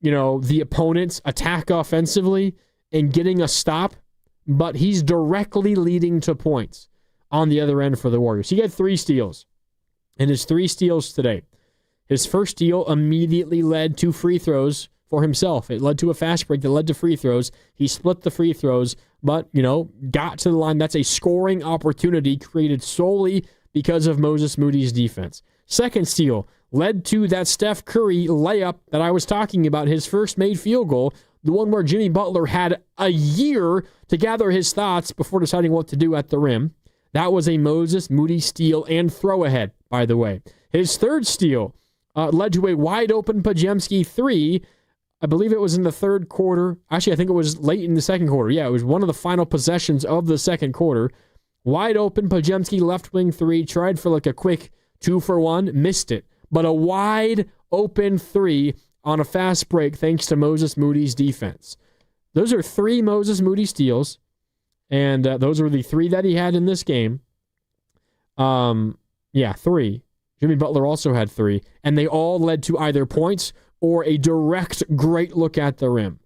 Speaker 10: the opponent's attack offensively and getting a stop, but he's directly leading to points on the other end for the Warriors. He had 3 steals, and his 3 steals today. His first steal immediately led to free throws for himself. It led to a fast break that led to free throws. He split the free throws, but, got to the line. That's a scoring opportunity created solely because of Moses Moody's defense. Second steal led to that Steph Curry layup that I was talking about, his first made field goal, the one where Jimmy Butler had a year to gather his thoughts before deciding what to do at the rim. That was a Moses Moody steal and throw ahead, by the way. His third steal led to a wide-open Podziemski 3. I believe it was in the third quarter. Actually, I think it was late in the second quarter. Yeah, it was one of the final possessions of the second quarter. Wide open, Podziemski left wing 3, tried for like a quick 2-for-1, missed it. But a wide open 3 on a fast break thanks to Moses Moody's defense. Those are 3 Moses Moody steals, and those were the 3 that he had in this game. 3. Jimmy Butler also had 3, and they all led to either points or a direct great look at the rim.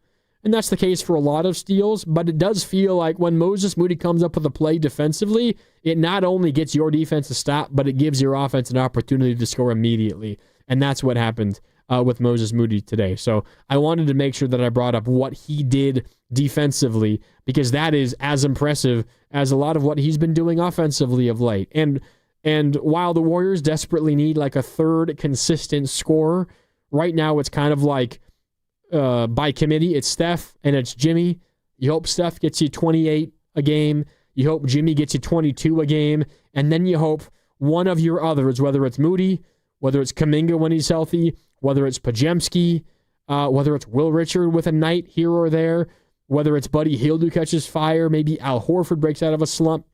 Speaker 10: And that's the case for a lot of steals, but it does feel like when Moses Moody comes up with a play defensively, it not only gets your defense to stop, but it gives your offense an opportunity to score immediately. And that's what happened with Moses Moody today. So I wanted to make sure that I brought up what he did defensively, because that is as impressive as a lot of what he's been doing offensively of late. And while the Warriors desperately need like a third consistent scorer, right now it's kind of like by committee, it's Steph and it's Jimmy. You hope Steph gets you 28 a game. You hope Jimmy gets you 22 a game. And then you hope one of your others, whether it's Moody, whether it's Kuminga when he's healthy, whether it's Podziemski, whether it's Will Richard with a night here or there, whether it's Buddy Hield who catches fire, maybe Al Horford breaks out of a slump,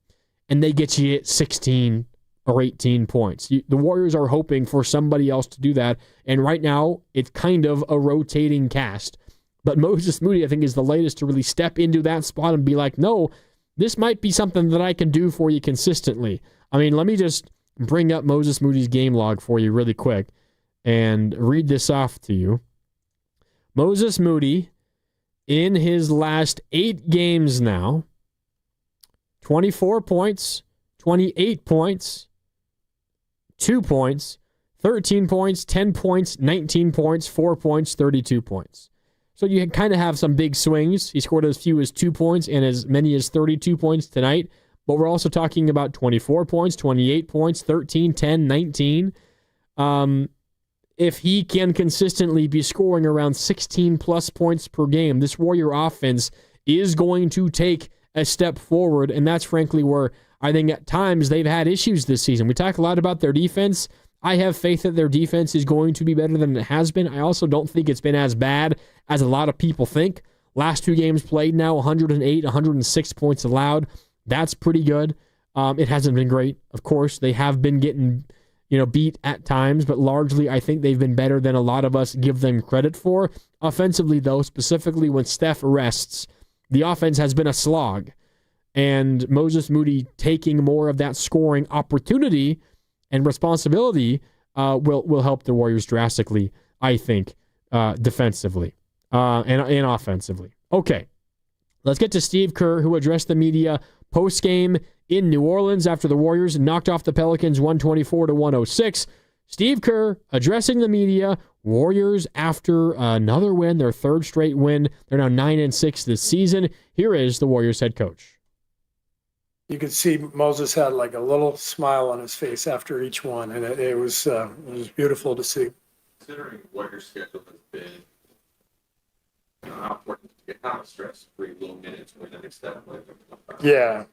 Speaker 10: and they get you 16 or 18 points. The Warriors are hoping for somebody else to do that, and right now it's kind of a rotating cast. But Moses Moody, I think, is the latest to really step into that spot and be like, no, this might be something that I can do for you consistently. I mean, let me just bring up Moses Moody's game log for you really quick and read this off to you. Moses Moody, in his last 8 games now, 24 points, 28 points, 2 points, 13 points, 10 points, 19 points, 4 points, 32 points. So you kind of have some big swings. He scored as few as 2 points and as many as 32 points tonight. But we're also talking about 24 points, 28 points, 13, 10, 19. If he can consistently be scoring around 16-plus points per game, this Warrior offense is going to take a step forward, and that's frankly where I think at times they've had issues this season. We talk a lot about their defense. I have faith that their defense is going to be better than it has been. I also don't think it's been as bad as a lot of people think. Last 2 games played now, 108, 106 points allowed. That's pretty good. It hasn't been great, of course. They have been getting beat at times, but largely I think they've been better than a lot of us give them credit for. Offensively, though, specifically when Steph rests, the offense has been a slog. And Moses Moody taking more of that scoring opportunity and responsibility will help the Warriors drastically, I think, defensively and offensively. Okay, let's get to Steve Kerr, who addressed the media post-game in New Orleans after the Warriors knocked off the Pelicans 124-106. Steve Kerr addressing the media. Warriors after another win, their third straight win. They're now 9-6 this season. Here is the Warriors head coach.
Speaker 1: You could see Moses had like a little smile on his face after each one, and it was beautiful to see.
Speaker 22: Considering what your schedule has been, how important to get out of stress-free little minutes when the next step.
Speaker 1: Yeah,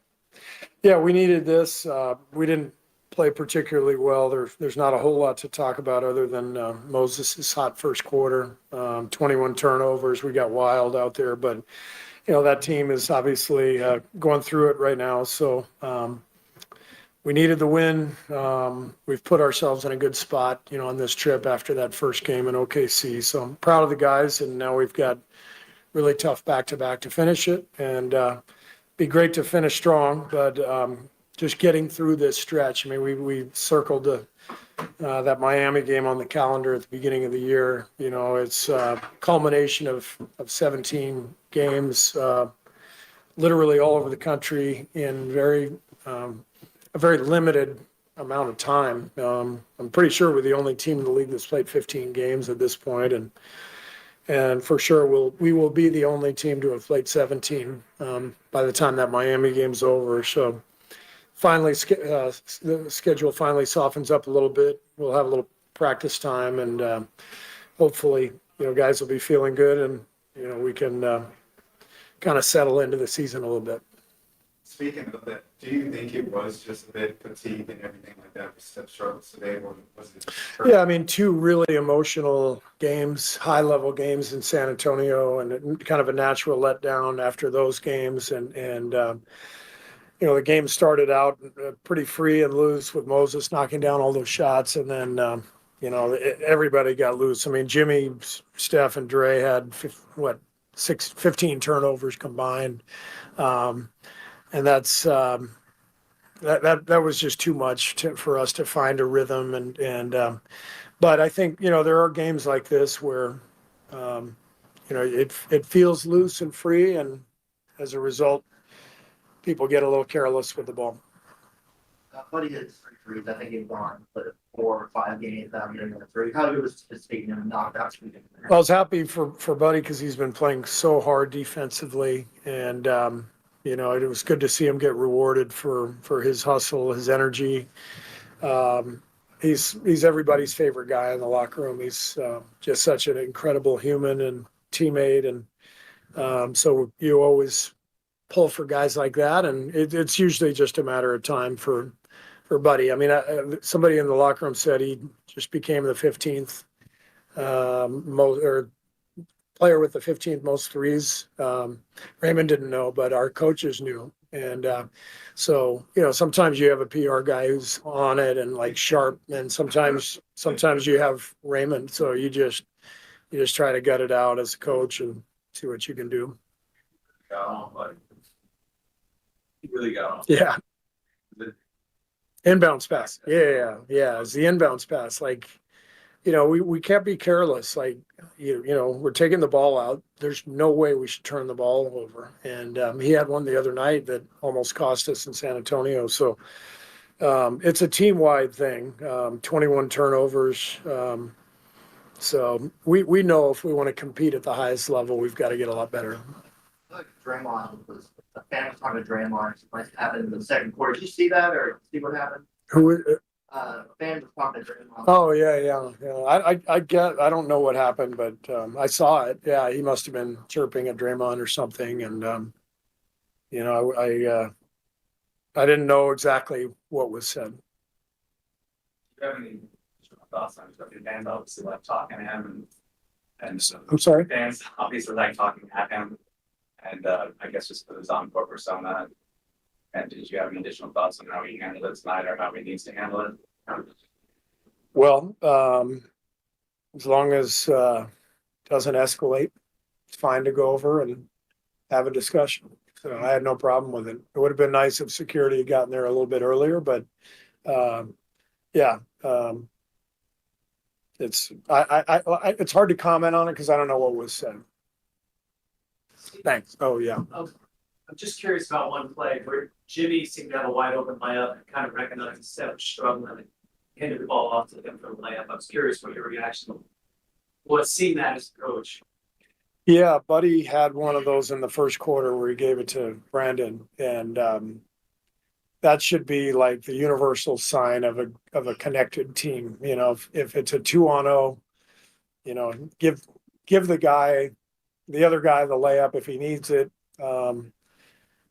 Speaker 1: we needed this. We didn't play particularly well. There's not a whole lot to talk about other than Moses' hot first quarter, 21 turnovers. We got wild out there, but that team is obviously going through it right now. So we needed the win. We've put ourselves in a good spot, on this trip after that first game in OKC. So I'm proud of the guys, and now we've got really tough back-to-back to finish it. And be great to finish strong, but just getting through this stretch. I mean, we circled that Miami game on the calendar at the beginning of the year. It's a culmination of 17 games, literally all over the country in a very limited amount of time. I'm pretty sure we're the only team in the league that's played 15 games at this point, and for sure we will be the only team to have played 17 by the time that Miami game's over. So finally, the schedule finally softens up a little bit. We'll have a little practice time, and hopefully, guys will be feeling good, and we can kind of settle into the season a little bit.
Speaker 22: Speaking of that, do you think it was just a bit fatigue and everything like that with step struggles today, or was it?
Speaker 1: Yeah, I mean, two really emotional games, high-level games in San Antonio, and kind of a natural letdown after those games. And the game started out pretty free and loose with Moses knocking down all those shots, and then everybody got loose. I mean, Jimmy, Steph, and Dre had 15 turnovers combined. And that's that was just too much for us to find a rhythm. But I think there are games like this where it feels loose and free, and as a result, people get a little careless with the ball.
Speaker 23: Buddy hit 3 threes. I think he's gone 4 or 5 games out here in the 3. How good was just taking him knockouts?
Speaker 1: Well, I was happy for Buddy because he's been playing so hard defensively, and it was good to see him get rewarded for his hustle, his energy. He's everybody's favorite guy in the locker room. He's just such an incredible human and teammate, and so you always pull for guys like that, and it's usually just a matter of time for Buddy. I mean, somebody in the locker room said he just became the 15th player with the 15th most threes. Raymond didn't know, but our coaches knew. And so sometimes you have a PR guy who's on it and like sharp, and sometimes you have Raymond. So you just try to gut it out as a coach and see what you can do.
Speaker 22: He really got on.
Speaker 1: Yeah. Inbounds pass. Yeah. It's the inbounds pass. Like, we can't be careless. Like, we're taking the ball out. There's no way we should turn the ball over. And he had one the other night that almost cost us in San Antonio. So it's a team-wide thing, 21 turnovers. So we know if we want to compete at the highest level, we've got to get a lot better.
Speaker 23: Like Draymond was a fan was talking to Draymond. What happened in the second quarter? Did you see that or see what happened?
Speaker 1: Who?
Speaker 23: Fan was talking to Draymond.
Speaker 1: Oh yeah. I don't know what happened, but I saw it. Yeah, he must have been chirping at Draymond or something, and I didn't know exactly what was said.
Speaker 22: Do you have any thoughts on it? Fans obviously like talking to him, and
Speaker 1: I'm sorry.
Speaker 22: Fans obviously like talking at him, and I guess just for his on-court persona. And did you have any additional thoughts on how he handled it tonight, or how he needs to handle it?
Speaker 1: Well, as long as it doesn't escalate, it's fine to go over and have a discussion. So I had no problem with it. It would have been nice if security had gotten there a little bit earlier, but it's hard to comment on it because I don't know what was said. Thanks. Oh yeah.
Speaker 23: I'm just curious about one play where Jimmy seemed to have a wide open layup and kind of recognized Steph was struggling and handed the ball off to him for the layup. I was curious what your reaction was seeing that as a coach.
Speaker 1: Yeah, Buddy had one of those in the first quarter where he gave it to Brandon, and that should be like the universal sign of a connected team. You know, if it's a 2-on-0, you know, give the other guy the layup if he needs it.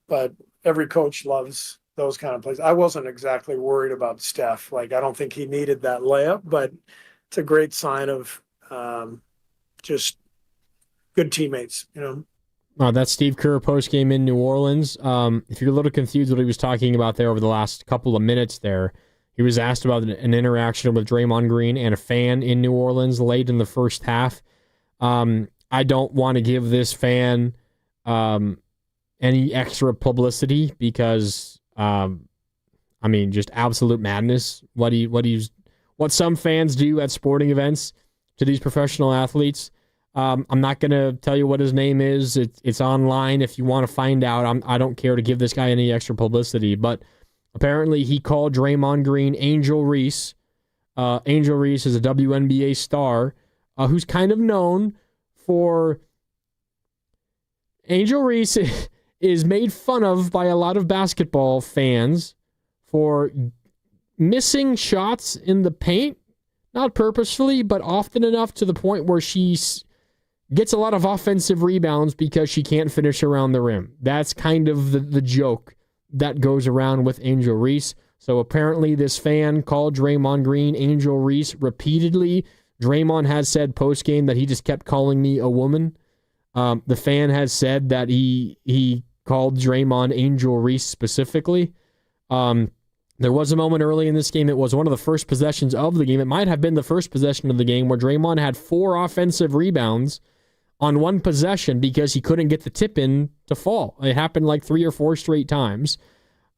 Speaker 1: But every coach loves those kind of plays. I wasn't exactly worried about Steph. Like, I don't think he needed that layup, but it's a great sign of just good teammates, you know.
Speaker 10: That's Steve Kerr post-game in New Orleans. If you're a little confused what he was talking about there over the last couple of minutes there, he was asked about an interaction with Draymond Green and a fan in New Orleans late in the first half. I don't want to give this fan any extra publicity because, just absolute madness. What some fans do at sporting events to these professional athletes. I'm not going to tell you what his name is. It's online if you want to find out. I don't care to give this guy any extra publicity, but apparently he called Draymond Green Angel Reese. Angel Reese is a WNBA star who's kind of known for... Angel Reese is made fun of by a lot of basketball fans for missing shots in the paint, not purposefully, but often enough to the point where she gets a lot of offensive rebounds because she can't finish around the rim. That's kind of the joke that goes around with Angel Reese. So apparently this fan called Draymond Green Angel Reese repeatedly. Draymond has said post-game that he just kept calling me a woman. The fan has said that he called Draymond Angel Reese specifically. There was a moment early in this game. It was one of the first possessions of the game. It might have been the first possession of the game where Draymond had 4 offensive rebounds on one possession because he couldn't get the tip in to fall. It happened like 3 or 4 straight times,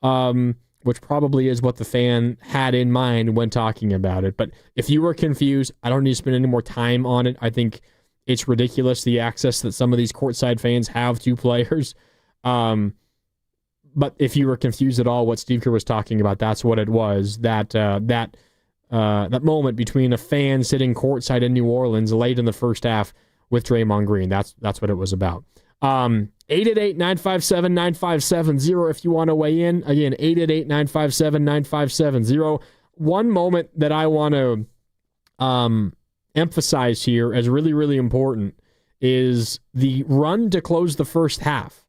Speaker 10: which probably is what the fan had in mind when talking about it. But if you were confused, I don't need to spend any more time on it. I think it's ridiculous, the access that some of these courtside fans have to players. But if you were confused at all what Steve Kerr was talking about, that's what it was. That moment between a fan sitting courtside in New Orleans late in the first half with Draymond Green. That's what it was about. 888-957-9570 if you want to weigh in. Again, 888-957-9570. One moment that I want to emphasize here as really, really important is the run to close the first half.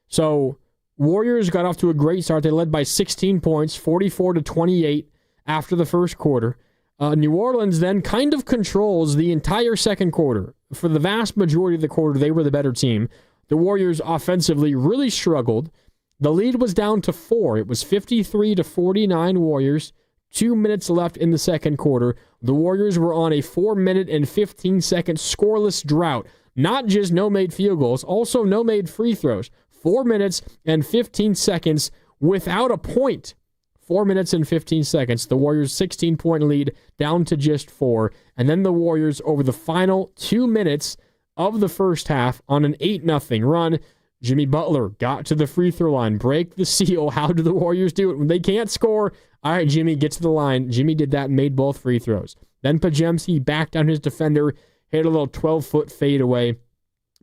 Speaker 10: So Warriors got off to a great start. They led by 16 points, 44-28 after the first quarter. New Orleans then kind of controls the entire second quarter. For the vast majority of the quarter, they were the better team. The Warriors offensively really struggled. The lead was down to 4. It was 53-49 Warriors. 2 minutes left in the second quarter. The Warriors were on a 4-minute and 15-second scoreless drought. Not just no-made field goals, also no-made free throws. 4 minutes and 15 seconds without a point. 4 minutes and 15 seconds. The Warriors' 16-point lead down to just 4. And then the Warriors, over the final 2 minutes of the first half, on an 8-0 run. Jimmy Butler got to the free throw line, break the seal. How do the Warriors do it? When they can't score, all right, Jimmy, get to the line. Jimmy did that and made both free throws. Then Pajemski backed down his defender, hit a little 12-foot fadeaway.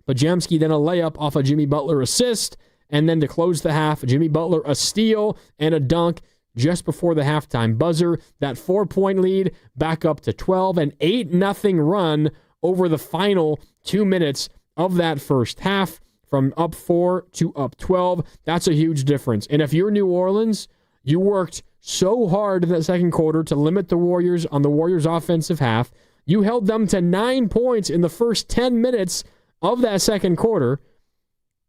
Speaker 10: Pajemski then a layup off a Jimmy Butler assist, and then to close the half, Jimmy Butler a steal and a dunk just before the halftime buzzer. That 4-point lead back up to 12, an 8-0 run over the final 2 minutes of that first half, from up 4 to up 12. That's a huge difference. And if you're New Orleans, you worked so hard in that second quarter to limit the Warriors on the Warriors' offensive half. You held them to 9 points in the first 10 minutes of that second quarter.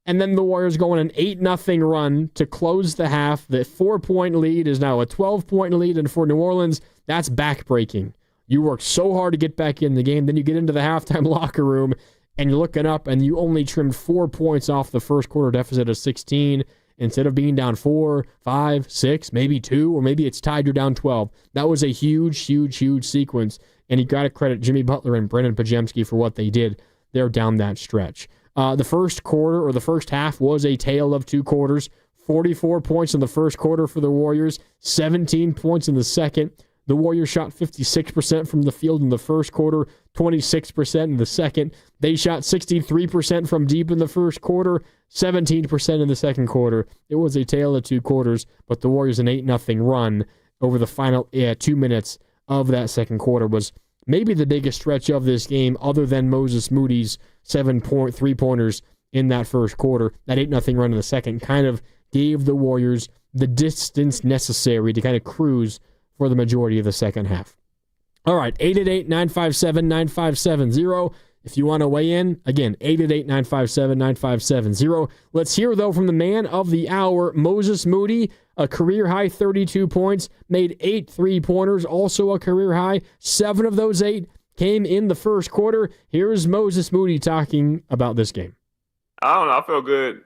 Speaker 10: And then the Warriors go on an 8-0 run to close the half. The 4-point lead is now a 12-point lead. And for New Orleans, that's backbreaking. You worked so hard to get back in the game. Then you get into the halftime locker room, and you're looking up, and you only trimmed 4 points off the first quarter deficit of 16. Instead of being down 4, 5, 6, maybe 2, or maybe it's tied, you're down 12. That was a huge, huge, huge sequence. And you got to credit Jimmy Butler and Brendan Pajemski for what they did there down that stretch. The first quarter or the first half was a tale of two quarters. 44 points in the first quarter for the Warriors, 17 points in the second. The Warriors shot 56% from the field in the first quarter, 26% in the second. They shot 63% from deep in the first quarter, 17% in the second quarter. It was a tale of two quarters, but the Warriors' an 8-0 run over the final 2 minutes of that second quarter was maybe the biggest stretch of this game other than Moses Moody's 7-point three-pointers in that first quarter. That 8-0 run in the second kind of gave the Warriors the distance necessary to kind of cruise for the majority of the second half. All right, 888-957-9570. If you want to weigh in, again, 888-957-9570. Let's hear, though, from the man of the hour, Moses Moody, a career-high 32 points, made 8 3-pointers, also a career-high. 7 of those 8 came in the first quarter. Here's Moses Moody talking about this game.
Speaker 2: I don't know. I feel good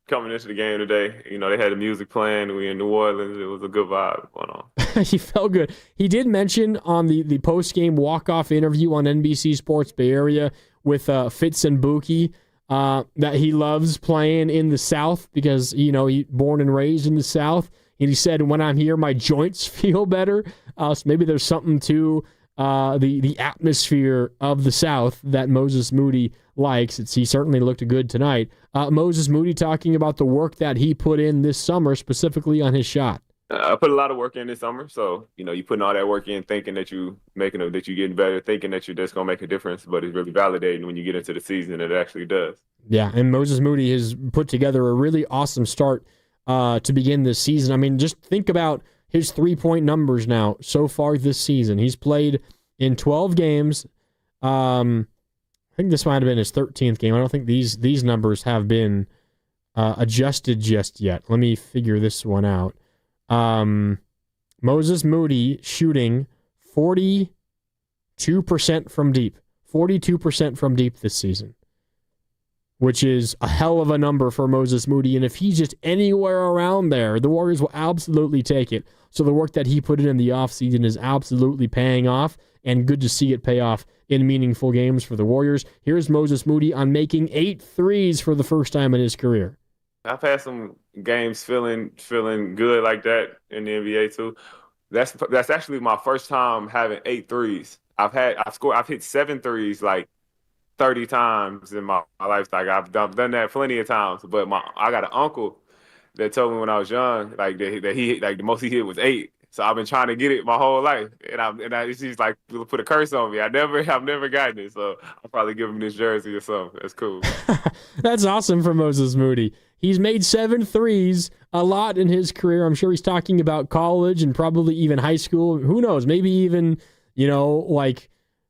Speaker 2: coming into the game today. You know, they had the music playing. We in New Orleans. It was a good vibe going on.
Speaker 10: He felt good. He did mention on the post-game walk-off interview on NBC Sports Bay Area with Fitz and Buki that he loves playing in the South because, you know, he's born and raised in the South. And he said, when I'm here, my joints feel better. So maybe there's something to the atmosphere of the South that Moses Moody likes. He certainly looked good tonight. Moses Moody talking about the work that he put in this summer, specifically on his shot.
Speaker 2: I put a lot of work in this summer, so you know you putting all that work in, thinking that you that you're getting better, thinking that you're just gonna make a difference, but it's really validating when you get into the season that it actually does.
Speaker 10: Yeah, and Moses Moody has put together a really awesome start to begin this season. I mean, just think about his 3-point numbers now so far this season. He's played in 12 games. I think this might have been his 13th game. I don't think these numbers have been adjusted just yet. Let me figure this one out. Moses Moody shooting 42% from deep. 42% from deep this season, which is a hell of a number for Moses Moody. And if he's just anywhere around there, the Warriors will absolutely take it. So the work that he put in the offseason is absolutely paying off, and good to see it pay off in meaningful games for the Warriors. Here's Moses Moody on making 8 threes for the first time in his career.
Speaker 2: I've had some games feeling good like that in the NBA too. That's actually my first time having 8 threes. I've hit 7 threes like 30 times in my lifetime. I've done that plenty of times. But I got an uncle that told me when I was young, like that he like the most he hit was 8. So I've been trying to get it my whole life, and he's like put a curse on me. I've never gotten it, so I'll probably give him this jersey or something. That's cool.
Speaker 10: That's awesome for Moses Moody. He's made 7 threes, a lot in his career. I'm sure he's talking about college and probably even high school. Who knows? Maybe even, like,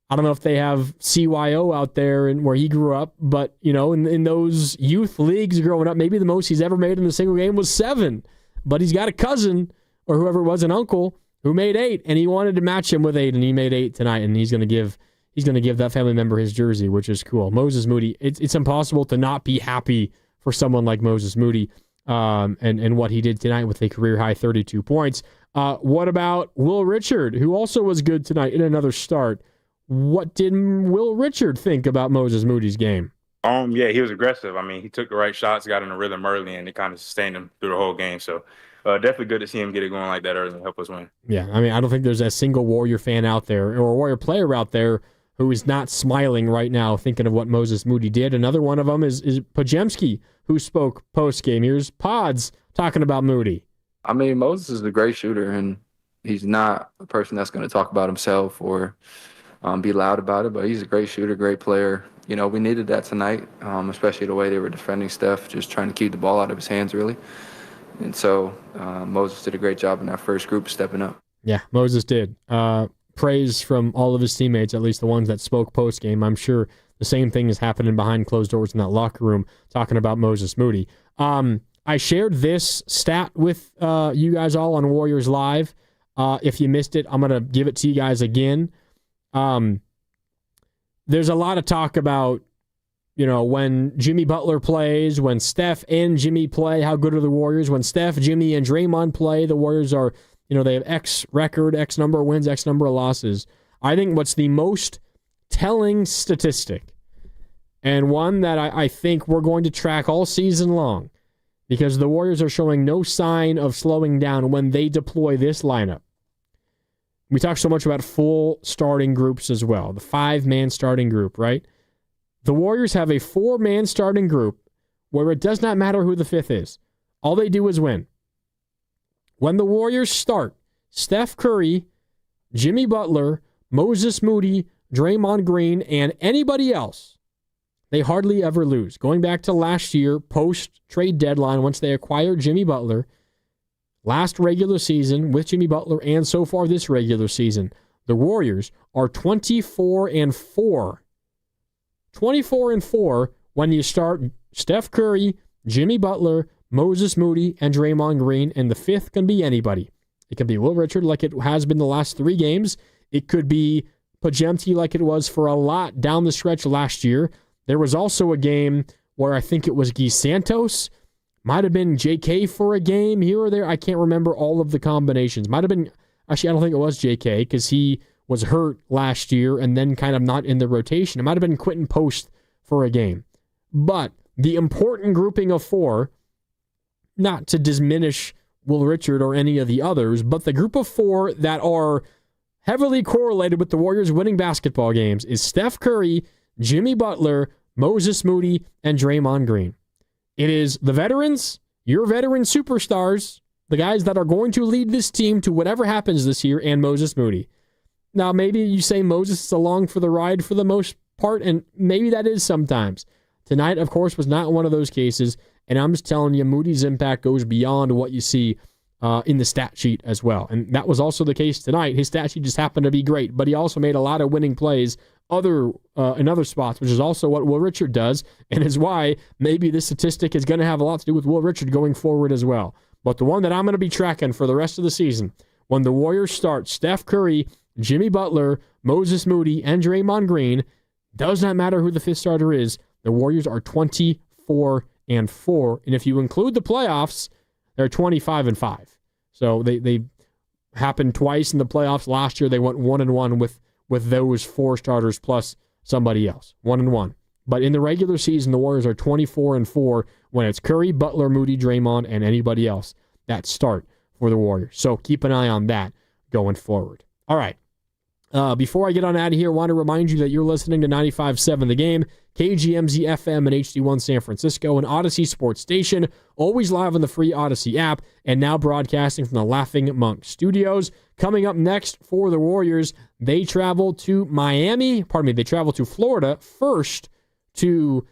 Speaker 10: I don't know if they have CYO out there and where he grew up, but, in those youth leagues growing up, maybe the most he's ever made in a single game was 7. But he's got a cousin or whoever it was, an uncle, who made 8, and he wanted to match him with 8, and he made 8 tonight, and he's going to give that family member his jersey, which is cool. Moses Moody, it's impossible to not be happy for someone like Moses Moody and what he did tonight with a career-high 32 points. What about Will Richard, who also was good tonight in another start? What did Will Richard think about Moses Moody's game?
Speaker 4: Yeah, he was aggressive. I mean, he took the right shots, got in the rhythm early, and it kind of sustained him through the whole game. So definitely good to see him get it going like that early and help us win. Yeah,
Speaker 10: I mean, I don't think there's a single Warrior fan out there or a Warrior player out there who is not smiling right now thinking of what Moses Moody did. Another one of them is Pajemski, who spoke post-game. Here's Pods talking about Moody.
Speaker 5: I mean, Moses is a great shooter, and he's not a person that's going to talk about himself or be loud about it, but he's a great shooter, great player. We needed that tonight, especially the way they were defending Steph, just trying to keep the ball out of his hands, really. And so Moses did a great job in that first group stepping up.
Speaker 10: Yeah, Moses did. Praise from all of his teammates, at least the ones that spoke post-game. I'm sure the same thing is happening behind closed doors in that locker room talking about Moses Moody. I shared this stat with you guys all on Warriors Live. If you missed it, I'm going to give it to you guys again. There's a lot of talk about, when Jimmy Butler plays, when Steph and Jimmy play, how good are the Warriors? When Steph, Jimmy, and Draymond play, the Warriors are, they have X record, X number of wins, X number of losses. I think what's the most telling statistic and one that I think we're going to track all season long because the Warriors are showing no sign of slowing down when they deploy this lineup. We talk so much about full starting groups as well, the 5-man starting group, right? The Warriors have a 4-man starting group where it does not matter who the 5th is. All they do is win. When the Warriors start, Steph Curry, Jimmy Butler, Moses Moody, Draymond Green, and anybody else, they hardly ever lose. Going back to last year, post-trade deadline, once they acquired Jimmy Butler, last regular season with Jimmy Butler, and so far this regular season, the Warriors are 24-4. 24-4 when you start Steph Curry, Jimmy Butler, Moses Moody, and Draymond Green, and the 5th can be anybody. It can be Will Richard like it has been the last 3 games. It could be Pajemski like it was for a lot down the stretch last year. There was also a game where I think it was Guy Santos. Might have been JK for a game here or there. I can't remember all of the combinations. Might have been, actually, I don't think it was JK because he was hurt last year and then kind of not in the rotation. It might have been Quentin Post for a game. But the important grouping of 4, not to diminish Will Richard or any of the others, but the group of 4 that are heavily correlated with the Warriors winning basketball games is Steph Curry, Jimmy Butler, Moses Moody, and Draymond Green. It is the veterans, your veteran superstars, the guys that are going to lead this team to whatever happens this year, and Moses Moody. Now, maybe you say Moses is along for the ride for the most part, and maybe that is sometimes. Tonight, of course, was not one of those cases, and I'm just telling you, Moody's impact goes beyond what you see in the stat sheet as well. And that was also the case tonight. His stat sheet just happened to be great, but he also made a lot of winning plays in other spots, which is also what Will Richard does, and is why maybe this statistic is going to have a lot to do with Will Richard going forward as well. But the one that I'm going to be tracking for the rest of the season, when the Warriors start Steph Curry, Jimmy Butler, Moses Moody, and Draymond Green, does not matter who the 5th starter is, the Warriors are 24-4. And if you include the playoffs, they're 25-5. So they happened twice in the playoffs. Last year, they went 1-1 with those 4 starters plus somebody else. 1-1. But in the regular season, the Warriors are 24-4 when it's Curry, Butler, Moody, Draymond, and anybody else that start for the Warriors. So keep an eye on that going forward. All right. Before I get on out of here, I want to remind you that you're listening to 95.7 The Game, KGMZ FM and HD1 San Francisco, and Odyssey Sports Station, always live on the free Odyssey app, and now broadcasting from the Laughing Monk Studios. Coming up next for the Warriors, they travel to they travel to Florida, first to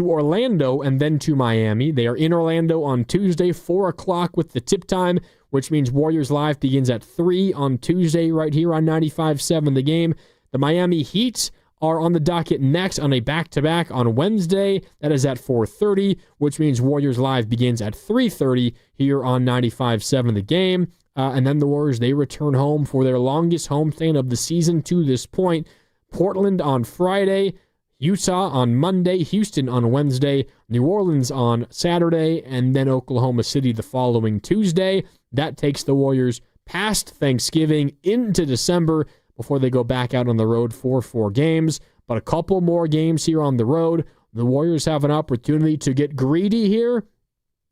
Speaker 10: Orlando and then to Miami. They are in Orlando on Tuesday, 4 o'clock with the tip time, which means Warriors Live begins at 3 on Tuesday right here on 95.7 The Game. The Miami Heat are on the docket next on a back-to-back on Wednesday. That is at 4:30, which means Warriors Live begins at 3:30 here on 95.7 The Game. And then the Warriors, they return home for their longest homestand of the season to this point. Portland on Friday, Utah on Monday, Houston on Wednesday, New Orleans on Saturday, and then Oklahoma City the following Tuesday. That takes the Warriors past Thanksgiving into December before they go back out on the road for 4 games. But a couple more games here on the road. The Warriors have an opportunity to get greedy here.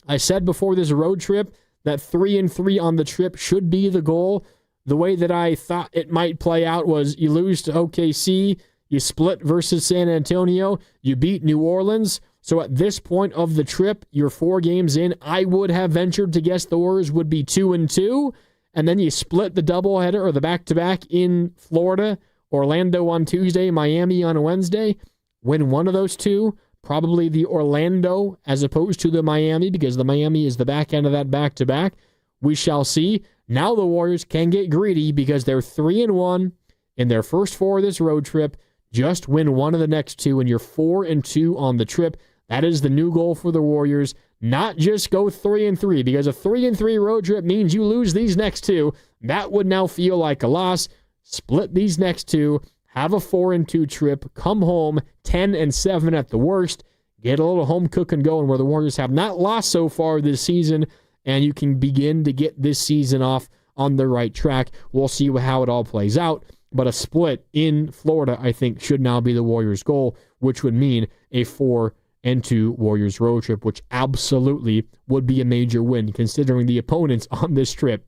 Speaker 10: I said before this road trip that 3-3 on the trip should be the goal. The way that I thought it might play out was you lose to OKC, you split versus San Antonio, you beat New Orleans. So at this point of the trip, you're 4 games in. I would have ventured to guess the Warriors would be 2-2, and then you split the doubleheader or the back-to-back in Florida, Orlando on Tuesday, Miami on Wednesday. Win one of those 2, probably the Orlando as opposed to the Miami, because the Miami is the back end of that back-to-back. We shall see. Now the Warriors can get greedy because they're 3-1 in their first 4 of this road trip. Just win one of the next 2, and you're 4-2 on the trip. That is the new goal for the Warriors. Not just go 3-3, because a 3-3 road trip means you lose these next 2. That would now feel like a loss. Split these next 2, have a 4-2 trip, come home 10-7 at the worst, get a little home cooking going where the Warriors have not lost so far this season, and you can begin to get this season off on the right track. We'll see how it all plays out. but a split in Florida, I think, should now be the Warriors' goal, which would mean a 4-2 Warriors road trip, which absolutely would be a major win considering the opponents on this trip.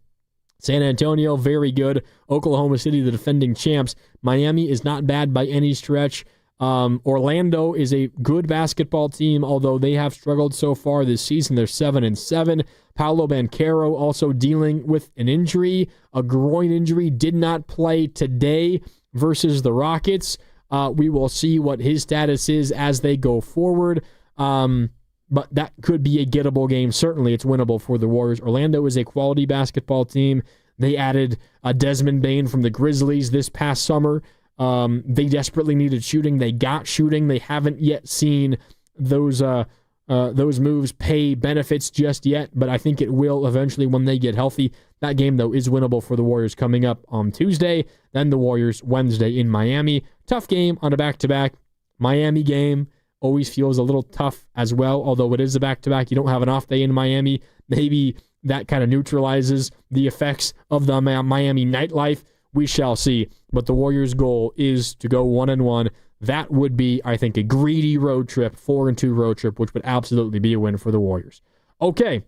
Speaker 10: San Antonio, very good. Oklahoma City, the defending champs. Miami is not bad by any stretch. Orlando is a good basketball team, although they have struggled so far this season. They're 7-7. Paolo Banchero also dealing with an injury, a groin injury, did not play today versus the Rockets. We will see what his status is as they go forward. But that could be a gettable game. Certainly, it's winnable for the Warriors. Orlando is a quality basketball team. They added Desmond Bane from the Grizzlies this past summer. They desperately needed shooting. They got shooting. They haven't yet seen those moves pay benefits just yet, but I think it will eventually when they get healthy. That game, though, is winnable for the Warriors coming up on Tuesday. Then the Warriors Wednesday in Miami. Tough game on a back-to-back. Miami game always feels a little tough as well, although it is a back-to-back. You don't have an off day in Miami. Maybe that kind of neutralizes the effects of the Miami nightlife. We shall see. But the Warriors' goal is to go 1-1. That would be, I think, a greedy road trip, 4-2 road trip, which would absolutely be a win for the Warriors. Okay,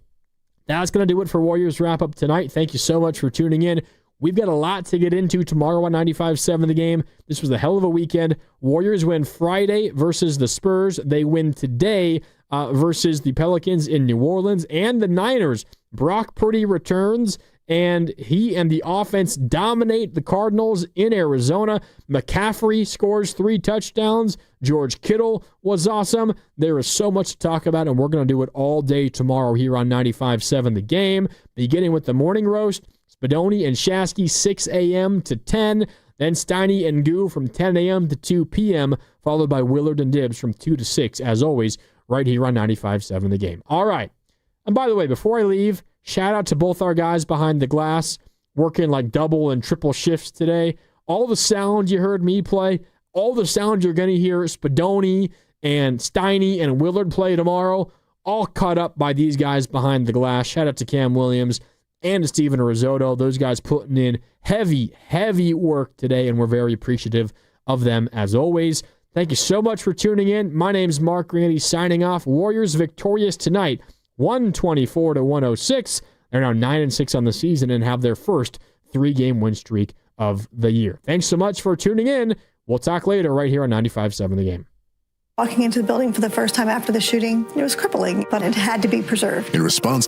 Speaker 10: that's going to do it for Warriors Wrap-Up tonight. Thank you so much for tuning in. We've got a lot to get into tomorrow on 95.7 The Game. This was a hell of a weekend. Warriors win Friday versus the Spurs. They win today versus the Pelicans in New Orleans. And the Niners. Brock Purdy returns, and he and the offense dominate the Cardinals in Arizona. McCaffrey scores 3 touchdowns. George Kittle was awesome. There is so much to talk about, and we're going to do it all day tomorrow here on 95.7 The Game. Beginning with the morning roast, Spadoni and Shasky, 6 a.m. to 10. Then Steiny and Goo from 10 a.m. to 2 p.m., followed by Willard and Dibbs from 2 to 6, as always, right here on 95.7 The Game. All right. And by the way, before I leave, shout out to both our guys behind the glass, working like double and triple shifts today. All the sound you heard me play, all the sound you're going to hear Spadoni and Steiny and Willard play tomorrow, all cut up by these guys behind the glass. Shout out to Cam Williams and to Steven Risotto. Those guys putting in heavy, heavy work today, and we're very appreciative of them as always. Thank you so much for tuning in. My name's Mark Grandy signing off. Warriors victorious tonight, 124-106. They're now 9-6 on the season and have their first 3-game win streak of the year. Thanks so much for tuning in. We'll talk later right here on 95.7 The Game.
Speaker 6: Walking into the building for the first time after the shooting, it was crippling, but it had to be preserved.
Speaker 20: In response